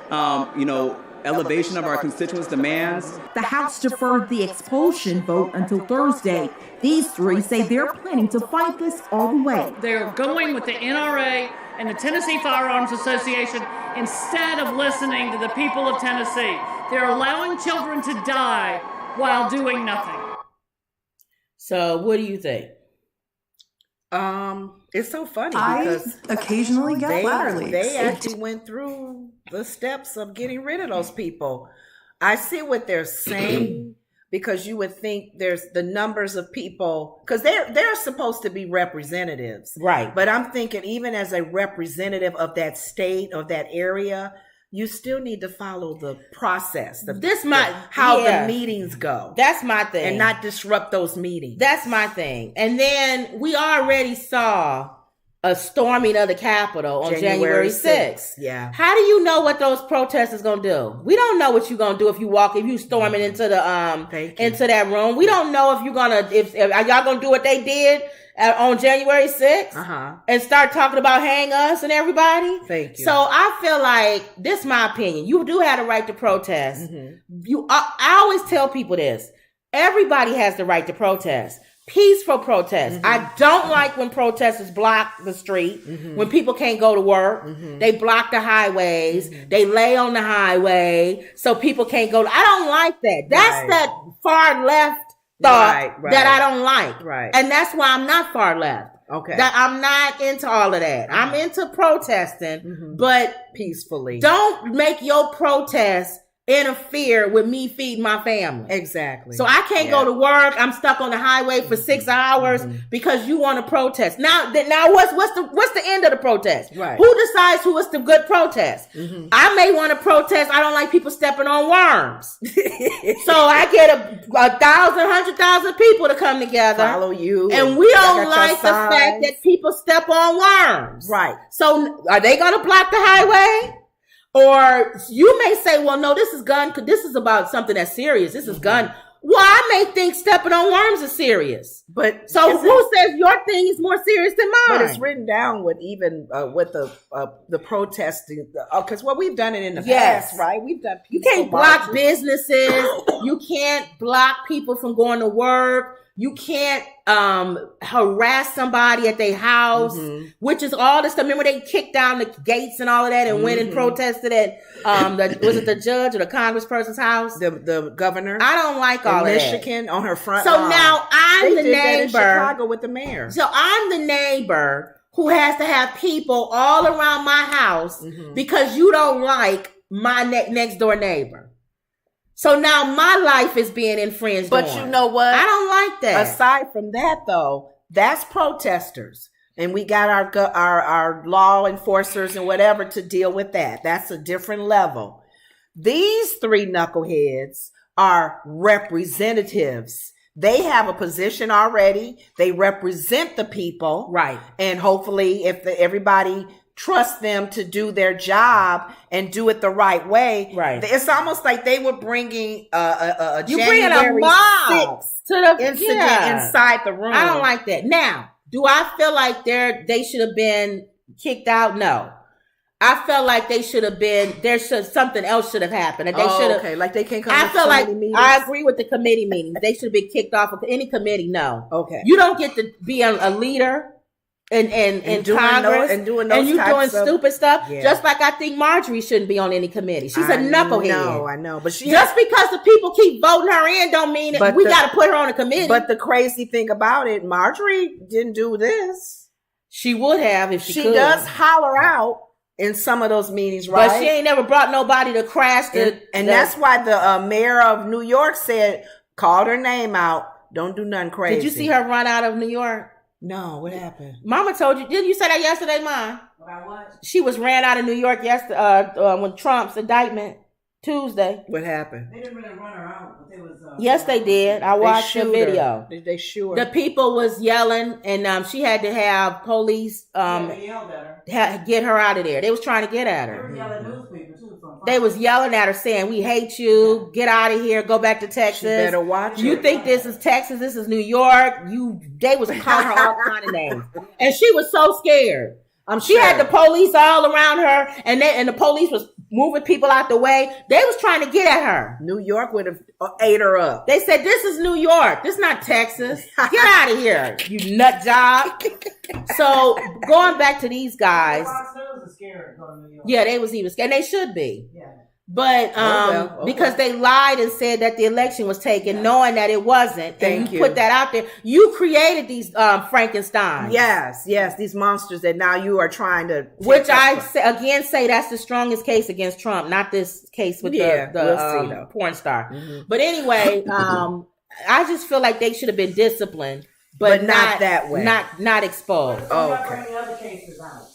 elevation of our constituents' demands. The House deferred the expulsion vote until Thursday. These three say they're planning to fight this all the way. They're going with the NRA and the Tennessee Firearms Association instead of listening to the people of Tennessee. They're allowing children to die while doing nothing. So what do you think? It's so funny because occasionally get ladder leaks. They actually went through the steps of getting rid of those people. I see what they're saying because you would think there's the numbers of people because they're supposed to be representatives, right? But I'm thinking even as a representative of that state or that area, you still need to follow the process. How the meetings go. That's my thing. And not disrupt those meetings. That's my thing. And then we already saw a storming of the Capitol on January 6th. Yeah. How do you know what those protesters gonna do? We don't know what you're gonna do if you storming into the into that room. We don't know if you're gonna if are y'all gonna do what they did on January 6th and start talking about hang us and everybody. Thank you. So I feel like this is my opinion. You do have the right to protest. I always tell people this. Everybody has the right to protest. Peaceful protest. I don't like when protesters block the street, when people can't go to work. They block the highways. They lay on the highway so people can't go. I don't like that. That's that far left thought that I don't like. Right. And that's why I'm not far left. Okay. That I'm not into all of that. I'm into protesting, but peacefully. Don't make your protest interfere with me feeding my family. Exactly. So I can't go to work. I'm stuck on the highway for 6 hours because you want to protest. Now what's the end of the protest? Right. Who decides who is the good protest? I may want to protest. I don't like people stepping on worms. So I get 100,000 people to come together. Follow you. And we don't like the fact that people step on worms. Right. So are they going to block the highway? Or you may say, well, no, this is about something that's serious. This is gun. Well, I may think stepping on worms is serious. But so who says your thing is more serious than mine? But it's written down with even with the protesting, because we've done it in the past, right? We've done. You can't block businesses. You can't block people from going to work. You can't harass somebody at their house, which is all this stuff. Remember they kicked down the gates and all of that and went and protested at was it the judge or the congressperson's house? The governor. I don't like all in of that. Michigan on her front So lawn. now I'm the did that in neighbor. Chicago with the mayor. So I'm the neighbor who has to have people all around my house because you don't like my next door neighbor. So now my life is being infringed on. But you know what? I don't like that. Aside from that, though, that's protesters. And we got our law enforcers and whatever to deal with that. That's a different level. These three knuckleheads are representatives. They have a position already. They represent the people. Right. And hopefully if everybody trust them to do their job and do it the right way. Right. It's almost like they were bringing a you January bringing a mob 6th to the incident inside the room. I don't like that. Now, do I feel like they should have been kicked out? No. I felt like they should have been. Something else should have happened. And they should have. Okay, like they can't come. I to feel like meetings. I agree with the committee meetings. They should have been kicked off of any committee. No. Okay. You don't get to be a leader. In Congress, and doing those and you doing stupid stuff. Yeah. Just like I think Marjorie shouldn't be on any committee. She's a knucklehead. No, I know, but just because the people keep voting her in, don't mean that we got to put her on a committee. But the crazy thing about it, Marjorie didn't do this. She would have if she could. She does holler out in some of those meetings, right? But she ain't never brought nobody to crash and that's why the mayor of New York called her name out. Don't do nothing crazy. Did you see her run out of New York? No, what happened? Mama told you. Didn't you say that yesterday, Mom? What? She was ran out of New York yesterday when Trump's indictment Tuesday. What happened? They didn't really run her out, but they was. Yes, they did. I watched the video. Did they shoot The her? people was yelling, and she had to have police They yelled at her. get her out of there. They was trying to get at They her. were yelling at newspapers too. They was yelling at her, saying, "We hate you. Get out of here. Go back to Texas. She better watch You it. think this is Texas? This is New York." They was calling her all kind of names, and she was so scared. She had the police all around her, and the police was moving people out the way. They was trying to get at her. New York would have ate her up. They said, "This is New York. This is not Texas. Get out of here, you nut job." So going back to these guys, Fox News is scared to go to New York. yeah, they was even scared. And they should be. Yeah. But because they lied and said that the election was taken, knowing that it wasn't, and Thank you you. put that out there, you created these Frankensteins. Yes, these monsters that now you are trying to. Which I say that's the strongest case against Trump, not this case with the we'll see, though. porn star. Mhm. But anyway, I just feel like they should have been disciplined, but not that way. not exposed. It's gonna bring the other cases out.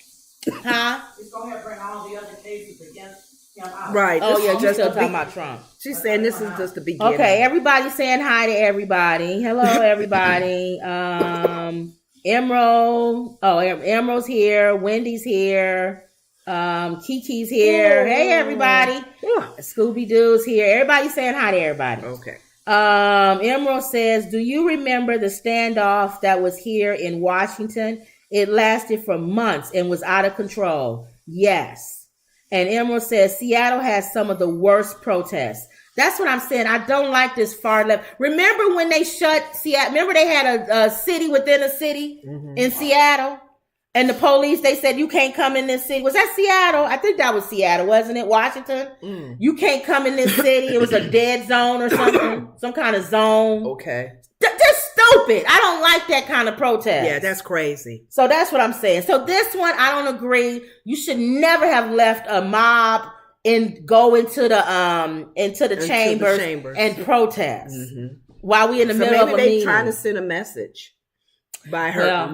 Huh? It's gonna bring all the other cases against him out. Right. Oh this yeah, is you just still the talking be- about Trump. She's saying this is just the beginning. Okay, everybody's saying hi to everybody. Hello, everybody. Emerald. Oh, Emerald's here. Wendy's here. Kiki's here. Hey, everybody. Scooby Doo's here. Everybody's saying hi to everybody. Okay. Emerald says, "Do you remember the standoff that was here in Washington? It lasted for months and was out of control." Yes. And Emerald says, "Seattle has some of the worst protests." That's what I'm saying. I don't like this far left. Remember when they shut Seattle? Remember they had a city within a city in Seattle? And the police, they said, "You can't come in this city." Was that Seattle? I think that was Seattle, wasn't it? Washington? You can't come in this city. It was a dead zone or something. Some kind of zone. Okay. That's stupid. I don't like that kind of protest. Yeah, that's crazy. So that's what I'm saying. So this one, I don't agree. You should never have left a mob and go into the chambers and protest while we in the middle of a maybe they meeting. trying to send a message by her,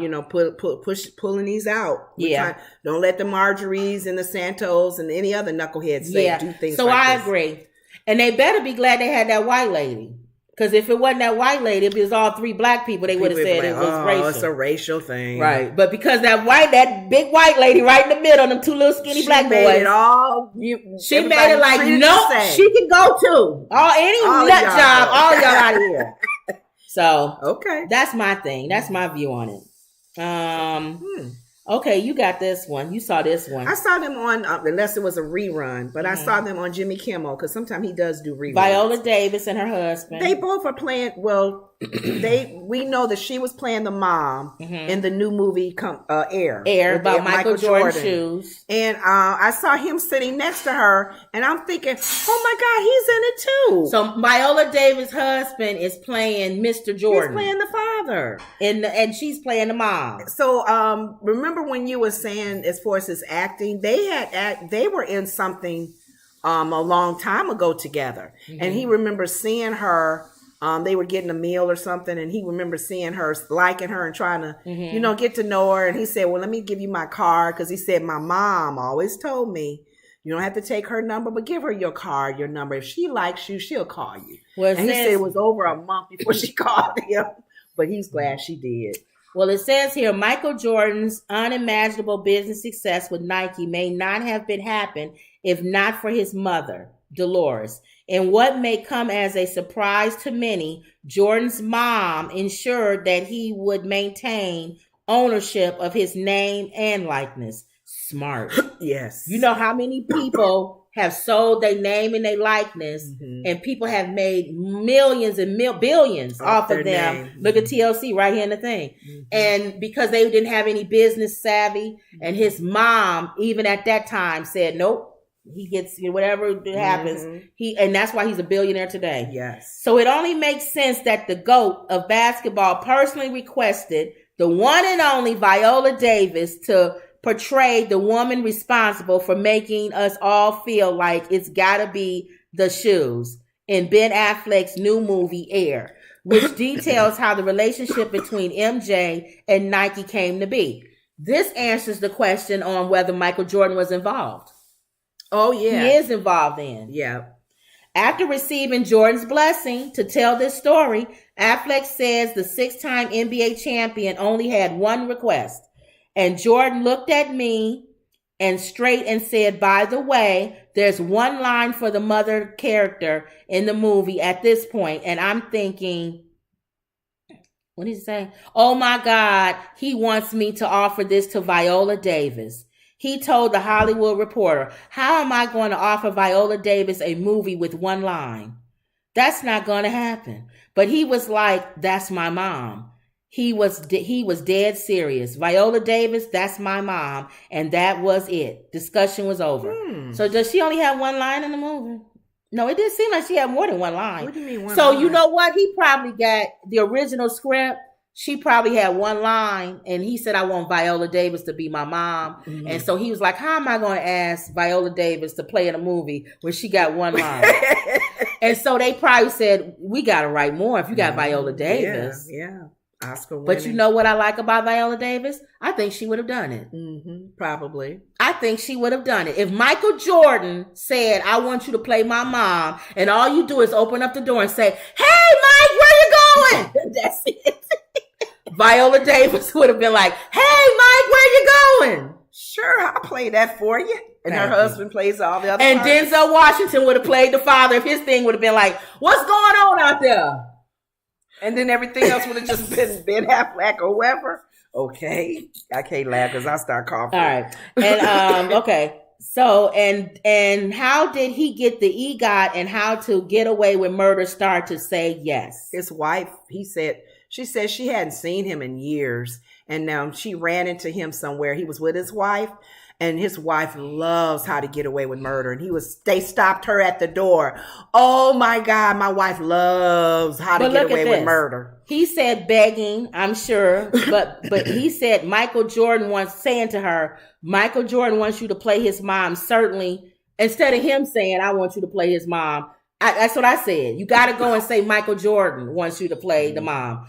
pulling these out. Don't let the Marjories and the Santos and any other knuckleheads do things. So like I this. agree, and they better be glad they had that white lady. Because if it wasn't that white lady, if it was all three black people, they would have said it was racial. It's a racial thing. Right. But because that big white lady right in the middle, them two little skinny black boys. She made it like, nope, she can go too. Any nut job, all y'all out of here. So, okay. That's my thing. That's my view on it. Okay, you got this one. You saw this one. I saw them on, unless it was a rerun, but I saw them on Jimmy Kimmel because sometimes he does do reruns. Viola Davis and her husband. They both are playing, we know that she was playing the mom in the new movie Air. About Michael Jordan's shoes. And I saw him sitting next to her and I'm thinking, oh my God, he's in it too. So Viola Davis' husband is playing Mr. Jordan. He's playing the father. And she's playing the mom. So remember when you were saying as far as his acting, they were in something a long time ago together. And he remembers seeing her. They were getting a meal or something, and he remembers seeing her, liking her, and trying to, get to know her. And he said, "Well, let me give you my card," because he said, "My mom always told me you don't have to take her number, but give her your card, your number. If she likes you, she'll call you." Well, and he said it was over a month before she called him, but he's glad she did. Well, it says here, Michael Jordan's unimaginable business success with Nike may not have been happened if not for his mother, Dolores. In what may come as a surprise to many, Jordan's mom ensured that he would maintain ownership of his name and likeness. Smart. Yes. You know how many people have sold their name and their likeness, and people have made millions and billions off of them. Name. Look at TLC right here in the thing. And because they didn't have any business savvy, and his mom, even at that time, said, nope. He gets whatever happens. And that's why he's a billionaire today. Yes. So it only makes sense that the GOAT of basketball personally requested the one and only Viola Davis to portrayed the woman responsible for making us all feel like it's gotta be the shoes in Ben Affleck's new movie Air, which details how the relationship between MJ and Nike came to be. This answers the question on whether Michael Jordan was involved. Oh, yeah. He is involved in. Yeah. After receiving Jordan's blessing to tell this story, Affleck says the 6-time NBA champion only had one request. And Jordan looked at me and straight and said, by the way, there's one line for the mother character in the movie at this point. And I'm thinking, what did he say? Oh my God, he wants me to offer this to Viola Davis. He told the Hollywood Reporter, how am I going to offer Viola Davis a movie with one line? That's not going to happen. But he was like, that's my mom. He was dead serious. Viola Davis, that's my mom. And that was it. Discussion was over. So does she only have one line in the movie? No, it did seem like she had more than one line. What do you mean one So line? you know what? He probably got the original script. She probably had one line, and he said, I want Viola Davis to be my mom. Mm-hmm. And so he was like, how am I going to ask Viola Davis to play in a movie when she got one line? And so they probably said, we got to write more if you got Viola Davis. Yeah. Oscar winning. But you know what I like about Viola Davis? I think she would have done it. Probably. I think she would have done it. If Michael Jordan said, I want you to play my mom, and all you do is open up the door and say, hey, Mike, where you going? That's it. Viola Davis would have been like, hey, Mike, where you going? Sure, I'll play that for you. And her husband plays all the other And parts. Denzel Washington would have played the father if his thing would have been like, what's going on out there? And then everything else would have just been Ben Affleck or whoever. Okay. I can't laugh because I start coughing. All right. And okay. So and how did he get the EGOT and how to get away with murder start to say yes? His wife, she said she hadn't seen him in years. And she ran into him somewhere. He was with his wife. And his wife loves how to get away with murder. And they stopped her at the door. Oh my God, my wife loves how to get away with murder. He said begging, I'm sure, but he said Michael Jordan wants you to play his mom, certainly, instead of him saying, I want you to play his mom. That's what I said. You got to go and say Michael Jordan wants you to play the mom.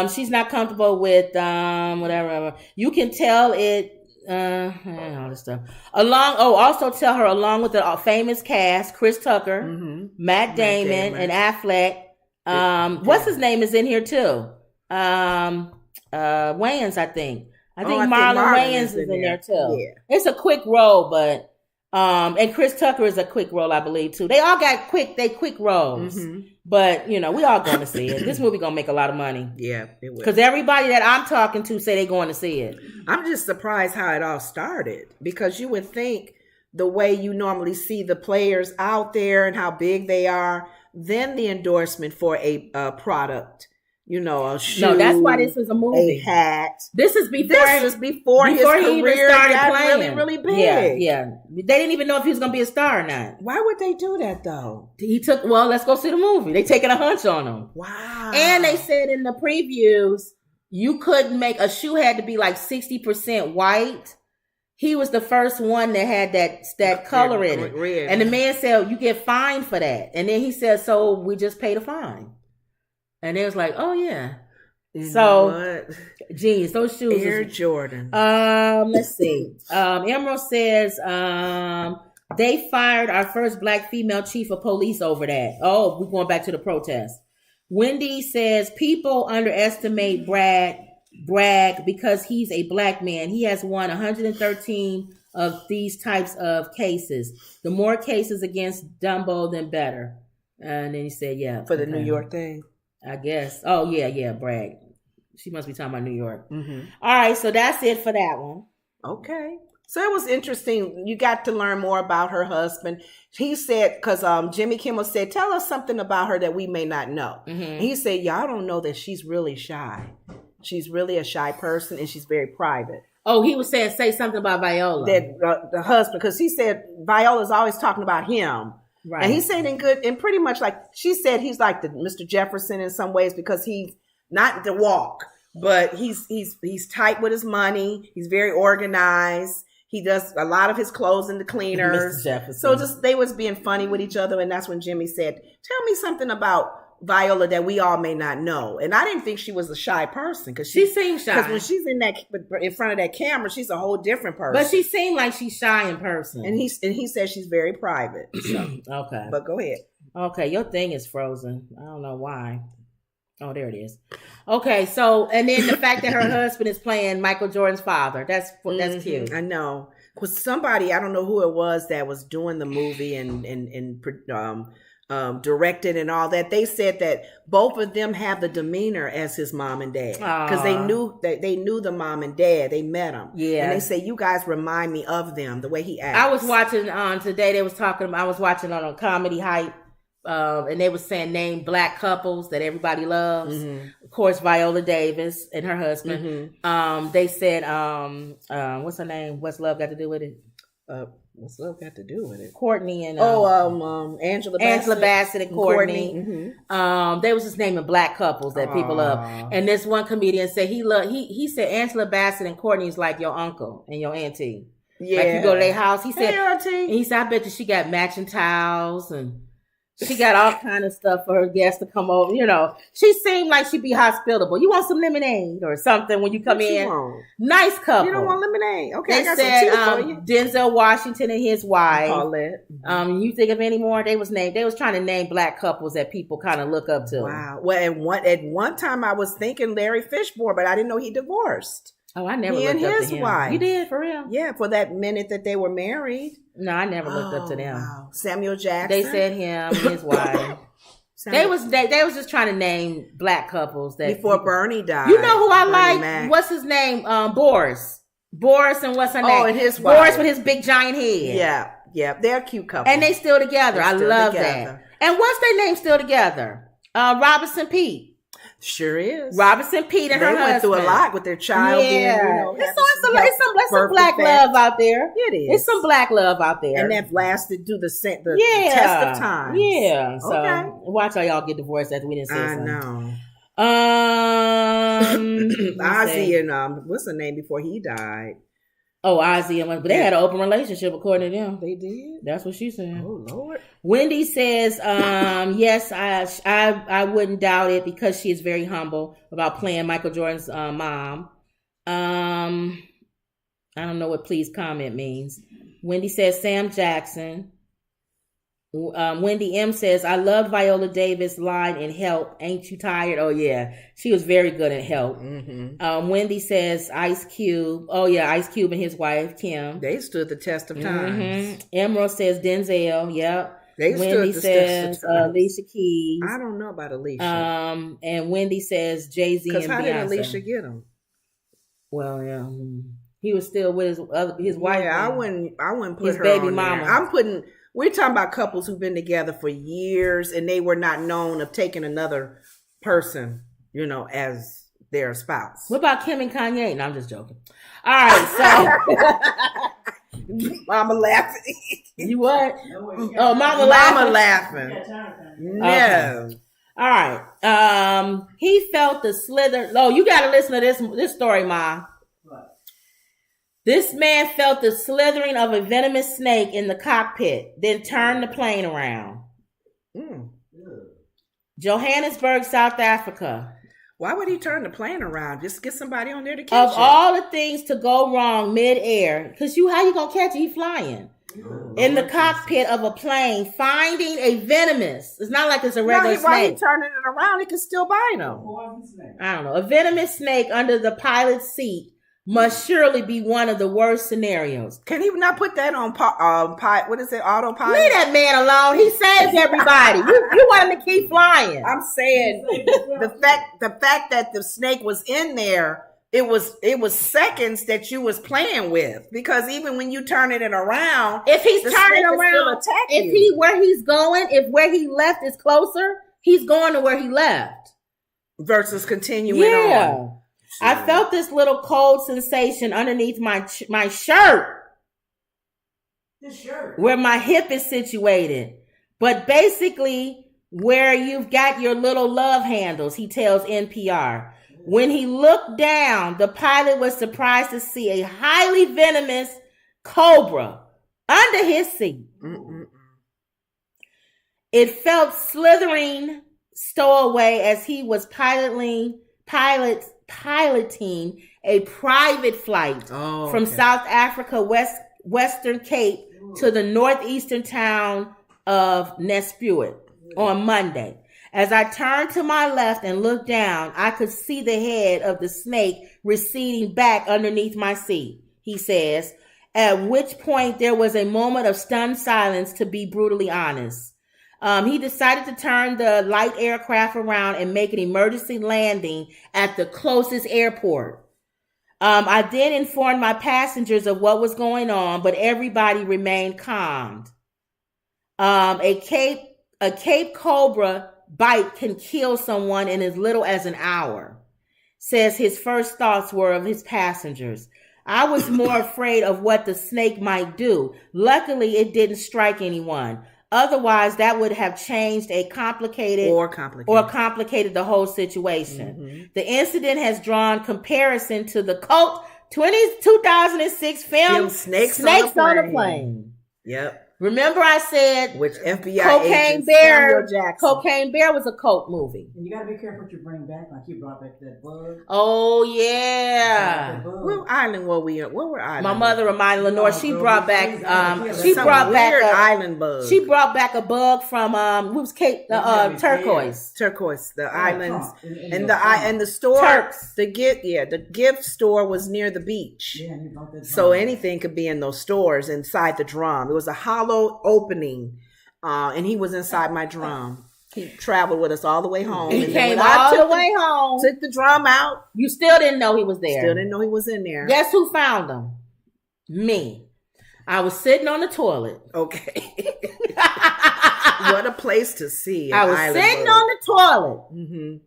She's not comfortable with whatever. You can tell it. All this stuff. Also tell her along with the famous cast, Chris Tucker, Matt Damon, and Affleck. What's his name is in here too? Wayans, I think. I think Marlon Wayans is in there too. Yeah. It's a quick role, but and Chris Tucker is a quick role, I believe too. They all got quick roles. But we all going to see it. This movie gonna make a lot of money. Yeah, it will. Because everybody that I'm talking to say they going to see it. I'm just surprised how it all started, because you would think the way you normally see the players out there and how big they are, then the endorsement for a product. A shoe. No, that's why this is a movie. A hat. This is before his career started playing. Really, really big. Yeah. They didn't even know if he was going to be a star or not. Why would they do that though? Let's go see the movie. They taking a hunch on him. Wow. And they said in the previews, you couldn't make a shoe had to be like 60% white. He was the first one that had that color in it. Red. And the man said, you get fined for that. And then he said, so we just paid a fine. And they was like, oh, yeah. Genius. Those shoes. Air Jordan. Let's see. Emerald says, they fired our first black female chief of police over that. Oh, we're going back to the protest. Wendy says, people underestimate Bragg because he's a black man. He has won 113 of these types of cases. The more cases against Dumbo, then better. And then he said, yeah. For the New York thing. I guess. Oh, yeah, Bragg. She must be talking about New York. All right, so that's it for that one. Okay. So it was interesting. You got to learn more about her husband. He said, because Jimmy Kimmel said, tell us something about her that we may not know. And he said, y'all don't know that she's really shy. She's really a shy person, and she's very private. Oh, he was saying, say something about Viola. That the husband, because he said Viola's always talking about him. Right. And he said in good, and pretty much like she said, he's like the Mr. Jefferson in some ways, because he's not the walk, but he's tight with his money. He's very organized. He does a lot of his clothes in the cleaners. Mr. Jefferson. So just they was being funny with each other, and that's when Jimmy said, "Tell me something about Viola that we all may not know." And I didn't think she was a shy person because she seemed shy. Because when she's in front of that camera, she's a whole different person. But she seemed like she's shy in person. And he said she's very private. So. Okay. But go ahead. Okay, your thing is frozen. I don't know why. Oh, there it is. Okay, so and then the fact that her husband is playing Michael Jordan's father. That's cute. I know. Was somebody, I don't know who it was that was doing the movie and directed and all that. They said that both of them have the demeanor as his mom and dad because they knew the mom and dad. They met them. Yeah, and they say you guys remind me of them the way he acts. I was watching today. They was talking. I was watching on a Comedy Hype. And they were saying name black couples that everybody loves. Mm-hmm. Of course, Viola Davis and her husband. Mm-hmm. They said, what's her name? What's love got to do with it? What's love got to do with it? Courtney and Angela Bassett and Courtney. Mm-hmm. They was just naming black couples that people love. And this one comedian said he said Angela Bassett and Courtney is like your uncle and your auntie. Yeah, like you go to their house. He said, hey, auntie. And he said, I bet you she got matching towels and. She got all kind of stuff for her guests to come over. You know, she seemed like she'd be hospitable. You want some lemonade or something when you come in? Nice couple. You don't want lemonade? Okay, they I got said some tea for you. Denzel Washington and his wife. Paulette. You think of any more? They was trying to name black couples that people kind of look up to. Wow. Well, at one time I was thinking Larry Fishburne, but I didn't know he divorced. Oh, I never looked up to him. His wife. You did, for real? Yeah, for that minute that they were married. No, I never looked up to them. Wow. Samuel Jackson. They said him and his wife. They was just trying to name black couples that before Bernie died. You know who I like? Mac. What's his name? Boris and what's her name? Oh, and his wife. Boris with his big giant head. Yeah, they're a cute couple. And they still together. I love that. And what's their name still together? Robinson Pete. Sure is. Robinson Pete and her husband. They went through a lot with their child. Yeah. It's some black love out there. It is. It's some black love out there. And that lasted through the test of time. Yeah. So watch how y'all get divorced after we didn't say something. I know. Ozzy and what's her name before he died? Oh, Ozzy but they had an open relationship according to them. They did? That's what she said. Oh, Lord. Wendy says, yes, I wouldn't doubt it because she is very humble about playing Michael Jordan's mom. I don't know what please comment means. Wendy says Sam Jackson. Wendy M says, I loved Viola Davis' line in Help. Ain't you tired? Oh, yeah. She was very good at Help. Mm-hmm. Wendy says Ice Cube. Oh, yeah. Ice Cube and his wife, Kim. They stood the test of time. Mm-hmm. Emerald says Denzel. Yep. They Wendy stood the says test of time. Alicia Keys. I don't know about Alicia. And Wendy says Jay-Z and Beyonce. Because how did Alicia get him? Well, yeah. He was still with his wife. Yeah, I wouldn't put his her baby on mama. there. We're talking about couples who've been together for years and they were not known of taking another person, as their spouse. What about Kim and Kanye? No, I'm just joking. All right, so Mama laughing. You what? Oh, Mama laughing. No. Okay. All right. He felt the slither. Oh, you got to listen to this story, Ma. This man felt the slithering of a venomous snake in the cockpit, then turned the plane around. Johannesburg, South Africa. Why would he turn the plane around? Just get somebody on there to catch it. Of all the things to go wrong mid-air, because how you going to catch it? He flying. In the cockpit of a plane, finding a venomous. It's not like it's a regular snake. Why he turning it around? It could still bite him. I don't know. A venomous snake under the pilot's seat must surely be one of the worst scenarios. Can he not put that on what is it, autopilot? Leave that man alone. He saves everybody. You want him to keep flying. I'm saying the fact that the snake was in there, it was seconds that you was playing with, because even when you turn it around, if he's turning around, where he's going, if where he left is closer, he's going to where he left versus continuing on. I felt this little cold sensation underneath my shirt. This shirt. Where my hip is situated. But basically where you've got your little love handles, he tells NPR. When he looked down, the pilot was surprised to see a highly venomous cobra under his seat. It felt slithering stowaway as he was piloting a private flight from South Africa, Western Cape to the northeastern town of Nespuit on Monday. As I turned to my left and looked down, I could see the head of the snake receding back underneath my seat, he says, at which point there was a moment of stunned silence, to be brutally honest. He decided to turn the light aircraft around and make an emergency landing at the closest airport. I then informed my passengers of what was going on, but everybody remained calm. A Cape Cobra bite can kill someone in as little as an hour, says his first thoughts were of his passengers. I was more afraid of what the snake might do. Luckily, it didn't strike anyone. Otherwise, that would have changed or complicated the whole situation. The incident has drawn comparison to the cult 2006 film Snakes on a Plane. Yep. Remember I said which FBI Cocaine Bear was a cult movie. And you gotta be careful what you bring back, like you brought back that bug. Oh yeah. What island were we at? What were island? My mother of mine, Lenore, she brought back island bug. She brought back a bug from what was Cape Turquoise. The islands and the store Turks. The gift store was near the beach. Yeah, and you brought that So anything could be in those stores inside the drum. It was a hollow opening, and he was inside my drum. He traveled with us all the way home. He came all the way home. Took the drum out. You still didn't know he was there. Still didn't know he was in there. Guess who found him? Me. I was sitting on the toilet. Okay. What a place to see. I was sitting on the toilet.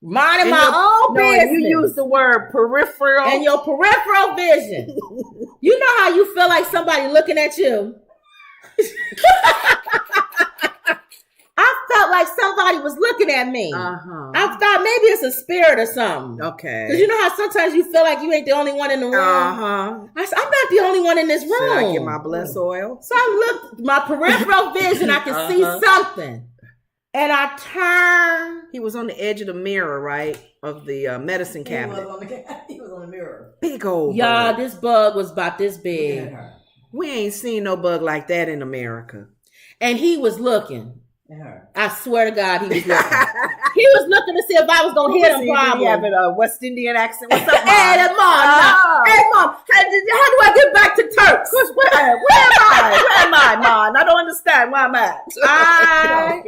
Minding my own business. You use the word peripheral. And your peripheral vision. You know how you feel like somebody looking at you? I felt like somebody was looking at me. I thought maybe it's a spirit or something. Okay. Because you know how sometimes you feel like you ain't the only one in the room. I said, I'm not the only one in this room. Should I get my bless oil? So I looked, my peripheral vision, I could see something. And I turned. He was on the edge of the mirror, right? Of the medicine cabinet. He was on the mirror. Big old Y'all, bug. this bug was about this big. We ain't seen no bug like that in America. And he was looking. I swear to God, he was looking. He was looking to see if I was going to hit him probably. He having a West Indian accent. What's up, Mom? Hey, Mom. How do I get back to Turks? Where am I, Mom? I don't understand where I'm at. I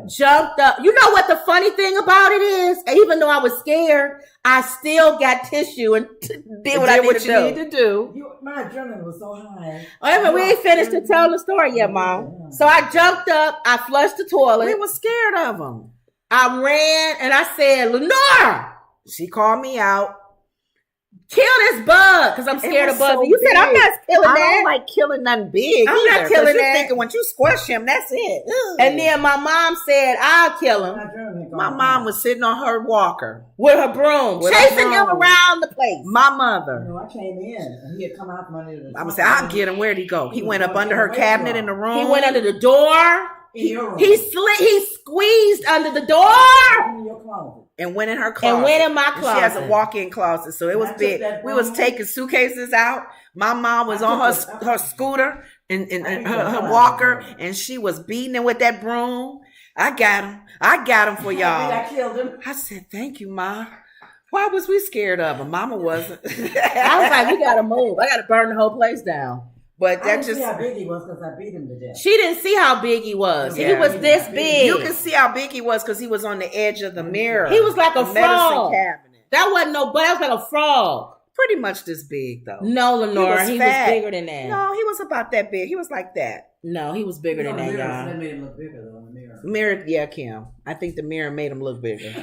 jumped up. You know what the funny thing about it is? Even though I was scared, I still got tissue and did what I needed to do. My adrenaline was so high. We ain't finished to tell the story yet, Mom. So I jumped up. I flushed the toilet. We were scared of him. I ran and I said, Lenore. She called me out. Kill this bug, because I'm scared of bugs. So you said I'm not killing that. I don't like killing nothing big. I'm not killing you're that. Thinking when you squash him, that's it. Ugh. And then my mom said, I'll kill him. My mom was sitting on her walker with her broom, chasing him around the place. My mother. No, I came in and he had come out from under the. I said, I'll get him. Where'd he go? He went up under her cabinet in the room. He went under the door. He squeezed under the door. And went in her closet. And went in my closet. And she has a walk-in closet, so it was big. We was taking suitcases out. My mom was on her scooter and her walker, and she was beating him with that broom. I got him for y'all. I killed him. I said, thank you, Ma. Why was we scared of him? Mama wasn't. I was like, we gotta move. I gotta burn the whole place down. But I didn't see how big he was because I beat him to death. She didn't see how big he was. Yeah, he was this big. You can see how big he was because he was on the edge of the mirror. He was like a frog. Cabinet. That wasn't no, but that was like a frog. Pretty much this big though. No, Lenore, he was bigger than that. No, he was about that big. He was like that. No, he was bigger than that, y'all. That made him look bigger though in the mirror. Mirror, yeah, Kim. I think the mirror made him look bigger.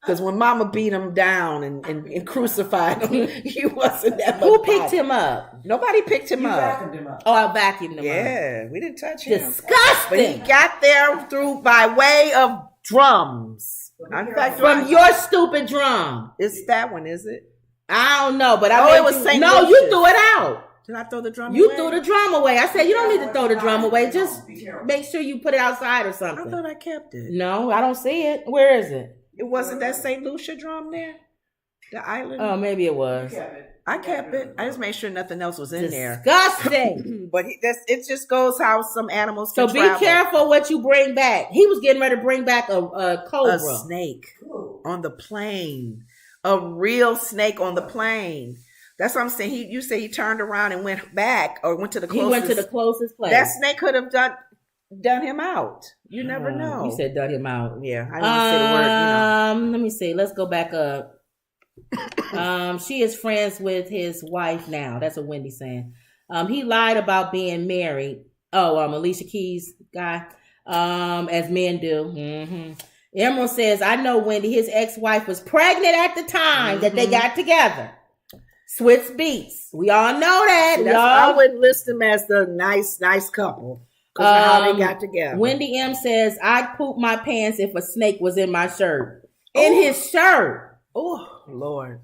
Because when Mama beat him down and crucified him, he wasn't that much. Who picked him up? Nobody picked him up. Vacuumed him up. Oh, I vacuumed him up. Yeah, we didn't touch him. Disgusting. But he got there by way of drums. From your stupid drum. It's that one, is it? I don't know, but I it was St. No, Lucius. you threw it out. Did I throw the drum You away? threw the drum away. I said you don't need to throw the drum away. Just make sure you put it outside or something. I thought I kept it. No, I don't see it. Where is it? It wasn't that St. Lucia drum there? The island? Oh, maybe it was. I kept it. I just made sure nothing else was in there. Disgusting. But it just goes how some animals So can be travel. careful what you bring back. He was getting ready to bring back a cobra. A snake on the plane. A real snake on the plane. That's what I'm saying. You say he turned around and went back or went to the closest. He went to the closest place. That snake could have done him out. You never know. You said done him out. Yeah, I didn't say the word, Let me see. Let's go back up. She is friends with his wife now. That's what Wendy's saying. He lied about being married. Alicia Keys guy. As men do. Mm-hmm. Emerald says, I know Wendy, his ex-wife was pregnant at the time that they got together. Switch beats. We all know that. I would list them as the nice couple. Because of how they got together. Wendy M says, I'd poop my pants if a snake was in my shirt. In his shirt. Oh, Lord.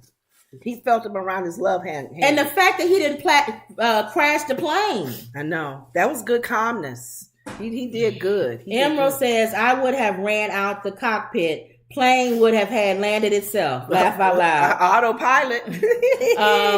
He felt him around his love hand. And the fact that he didn't crash the plane. I know. That was good calmness. He did good. Emerald says, I would have ran out the cockpit. Plane would have had landed itself. Laugh out loud. Autopilot.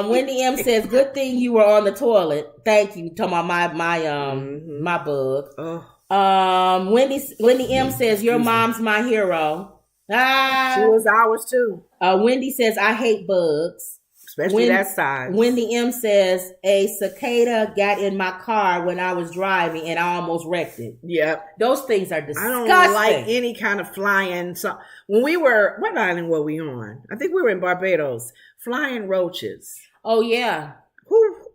Wendy M says, good thing you were on the toilet. Thank you. Talking about my bug. Wendy M says, your mom's my hero. She was ours too. Wendy says, I hate bugs. Especially that size. Wendy M says, a cicada got in my car when I was driving and I almost wrecked it. Yep. Those things are disgusting. I don't like any kind of flying. So when we were, what island were we on? I think we were in Barbados. Flying roaches. Oh, yeah.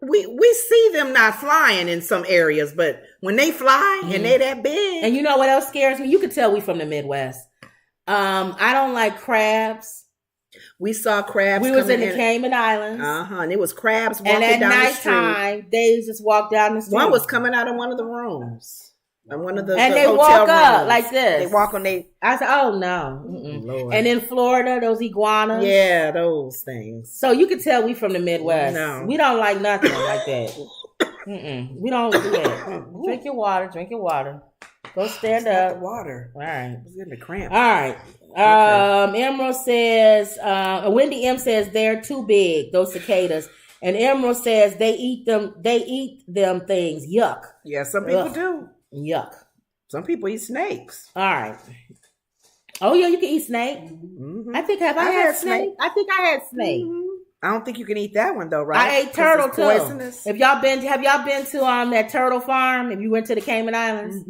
We see them not flying in some areas, but when they fly and they that big. And you know what else scares me? You could tell we from the Midwest. I don't like crabs. We saw crabs. We was in the Cayman Islands. And it was crabs walking down the street. And at nighttime, they just walk down the street. One was coming out of one of the rooms. And one of the and the they hotel walk up rooms. like this. They walk on I said, oh no. Lord. And in Florida, those iguanas. Yeah, those things. So you can tell we from the Midwest. No. We don't like nothing like that. We don't do that. Drink your water. Go stand up. The water. All right. I was getting a cramp. All right. Emerald says, Wendy M says they're too big, those cicadas. And Emerald says they eat them things. Yuck. Yeah, some people do. Yuck. Some people eat snakes. All right. Oh yeah, you can eat snake. Mm-hmm. I think I had snake. I think I had snake. Mm-hmm. I don't think you can eat that one though, right? I ate turtle too. Poisonous. Have y'all been to that turtle farm? If you went to the Cayman Islands,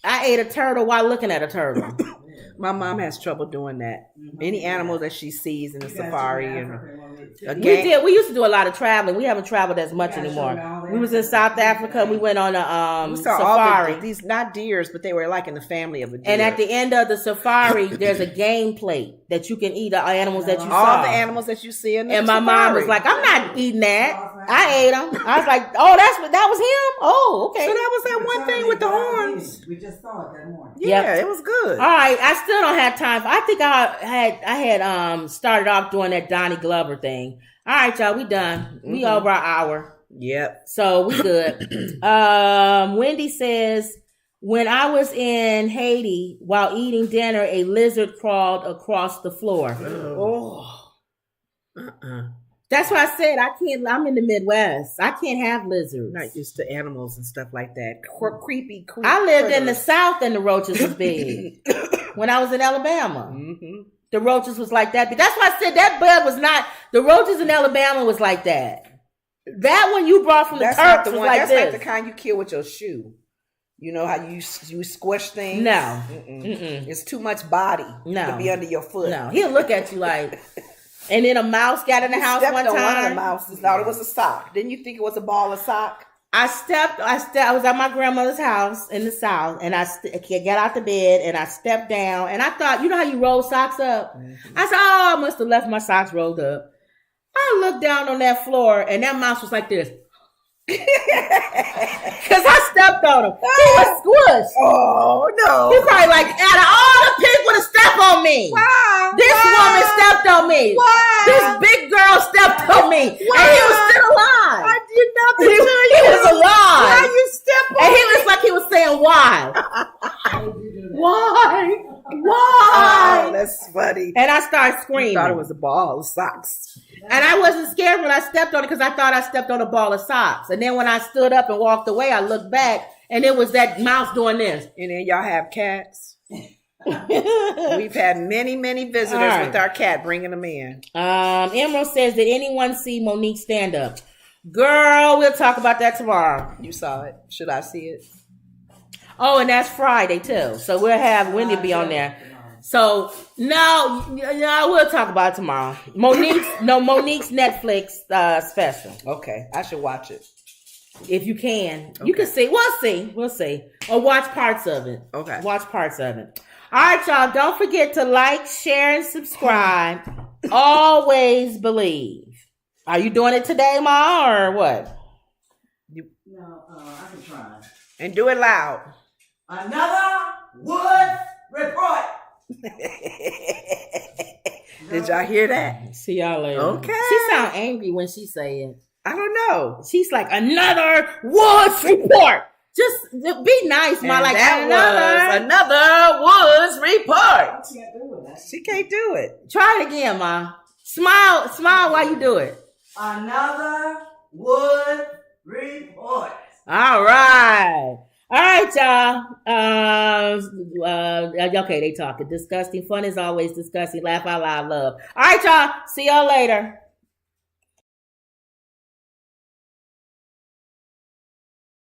I ate a turtle while looking at a turtle. My mom has trouble doing that. Any animal that she sees in the safari We used to do a lot of traveling. We haven't traveled as much anymore. We was in South Africa. We went on a safari. These not deers, but they were like in the family of a deer. And at the end of the safari, there's a game plate that you can eat the animals that you saw. All the animals that you see in the And safari. my mom was like, I'm not eating that. I ate them. I was like, oh, that was him? Oh, okay. So that was that one thing with the horns. We just saw it that morning. Yeah, it was good. All right, I still don't have time. I think I had started off doing that Donnie Glover thing. All right, y'all, we done. We over our hour. Yep. So we good. Wendy says, when I was in Haiti while eating dinner, a lizard crawled across the floor. That's why I said I can't. I'm in the Midwest. I can't have lizards. Not used to animals and stuff like that. Creepy. I lived in the South and the roaches was big. When I was in Alabama, the roaches was like that. But that's why I said that bug was not. The roaches in Alabama was like that. That one you brought from the Turks was like that's this. Like the kind you kill with your shoe. You know how you squish things? No. It's too much body to be under your foot. No, he'll look at you like. And then a mouse got in the house one time. One of the mouses. No, it was a sock. Didn't you think it was a ball of sock? I was at my grandmother's house in the South, and I got out the bed, and I stepped down, and I thought, you know how you roll socks up? I said, I must have left my socks rolled up. I looked down on that floor, and that mouse was like this. Because I stepped on him. He was squished. Oh, no. He's probably like, out of all the people to step on me. Why? This woman stepped on me. Why? This big girl stepped on me. Why? And he was still alive. I did nothing He, to you. he was alive. Why you step on And he me? was like he was saying, why? Why? Why? Oh, that's funny. And I started screaming. I thought it was a ball of socks. And I wasn't scared when I stepped on it because I thought I stepped on a ball of socks. And then when I stood up and walked away, I looked back and it was that mouse doing this. And then y'all have cats. We've had many, many visitors with our cat bringing them in. Emerald says, did anyone see Monique stand up? Girl, we'll talk about that tomorrow. You saw it. Should I see it? Oh, and that's Friday too. So we'll have Wendy be on there. So no, we'll talk about it tomorrow. Monique's Netflix special. Okay, I should watch it. If you can. Okay. You can see. We'll see. Or watch parts of it. Okay. Watch parts of it. All right, y'all. Don't forget to like, share, and subscribe. Always believe. Are you doing it today, Ma, or what? No, I can try. And do it loud. Another Woods report. Did y'all hear that? See y'all later. Okay. She sound angry when she say it. I don't know. She's like, another Woods report. Just be nice, Ma. And Like, that was another Woods report. Can't do it. She can't do it. Try it again, Ma. Smile while you do it. Another Woods report. All right, y'all. Okay, they talking. Disgusting. Fun is always disgusting. Laugh out loud. Love. All right, y'all. See y'all later.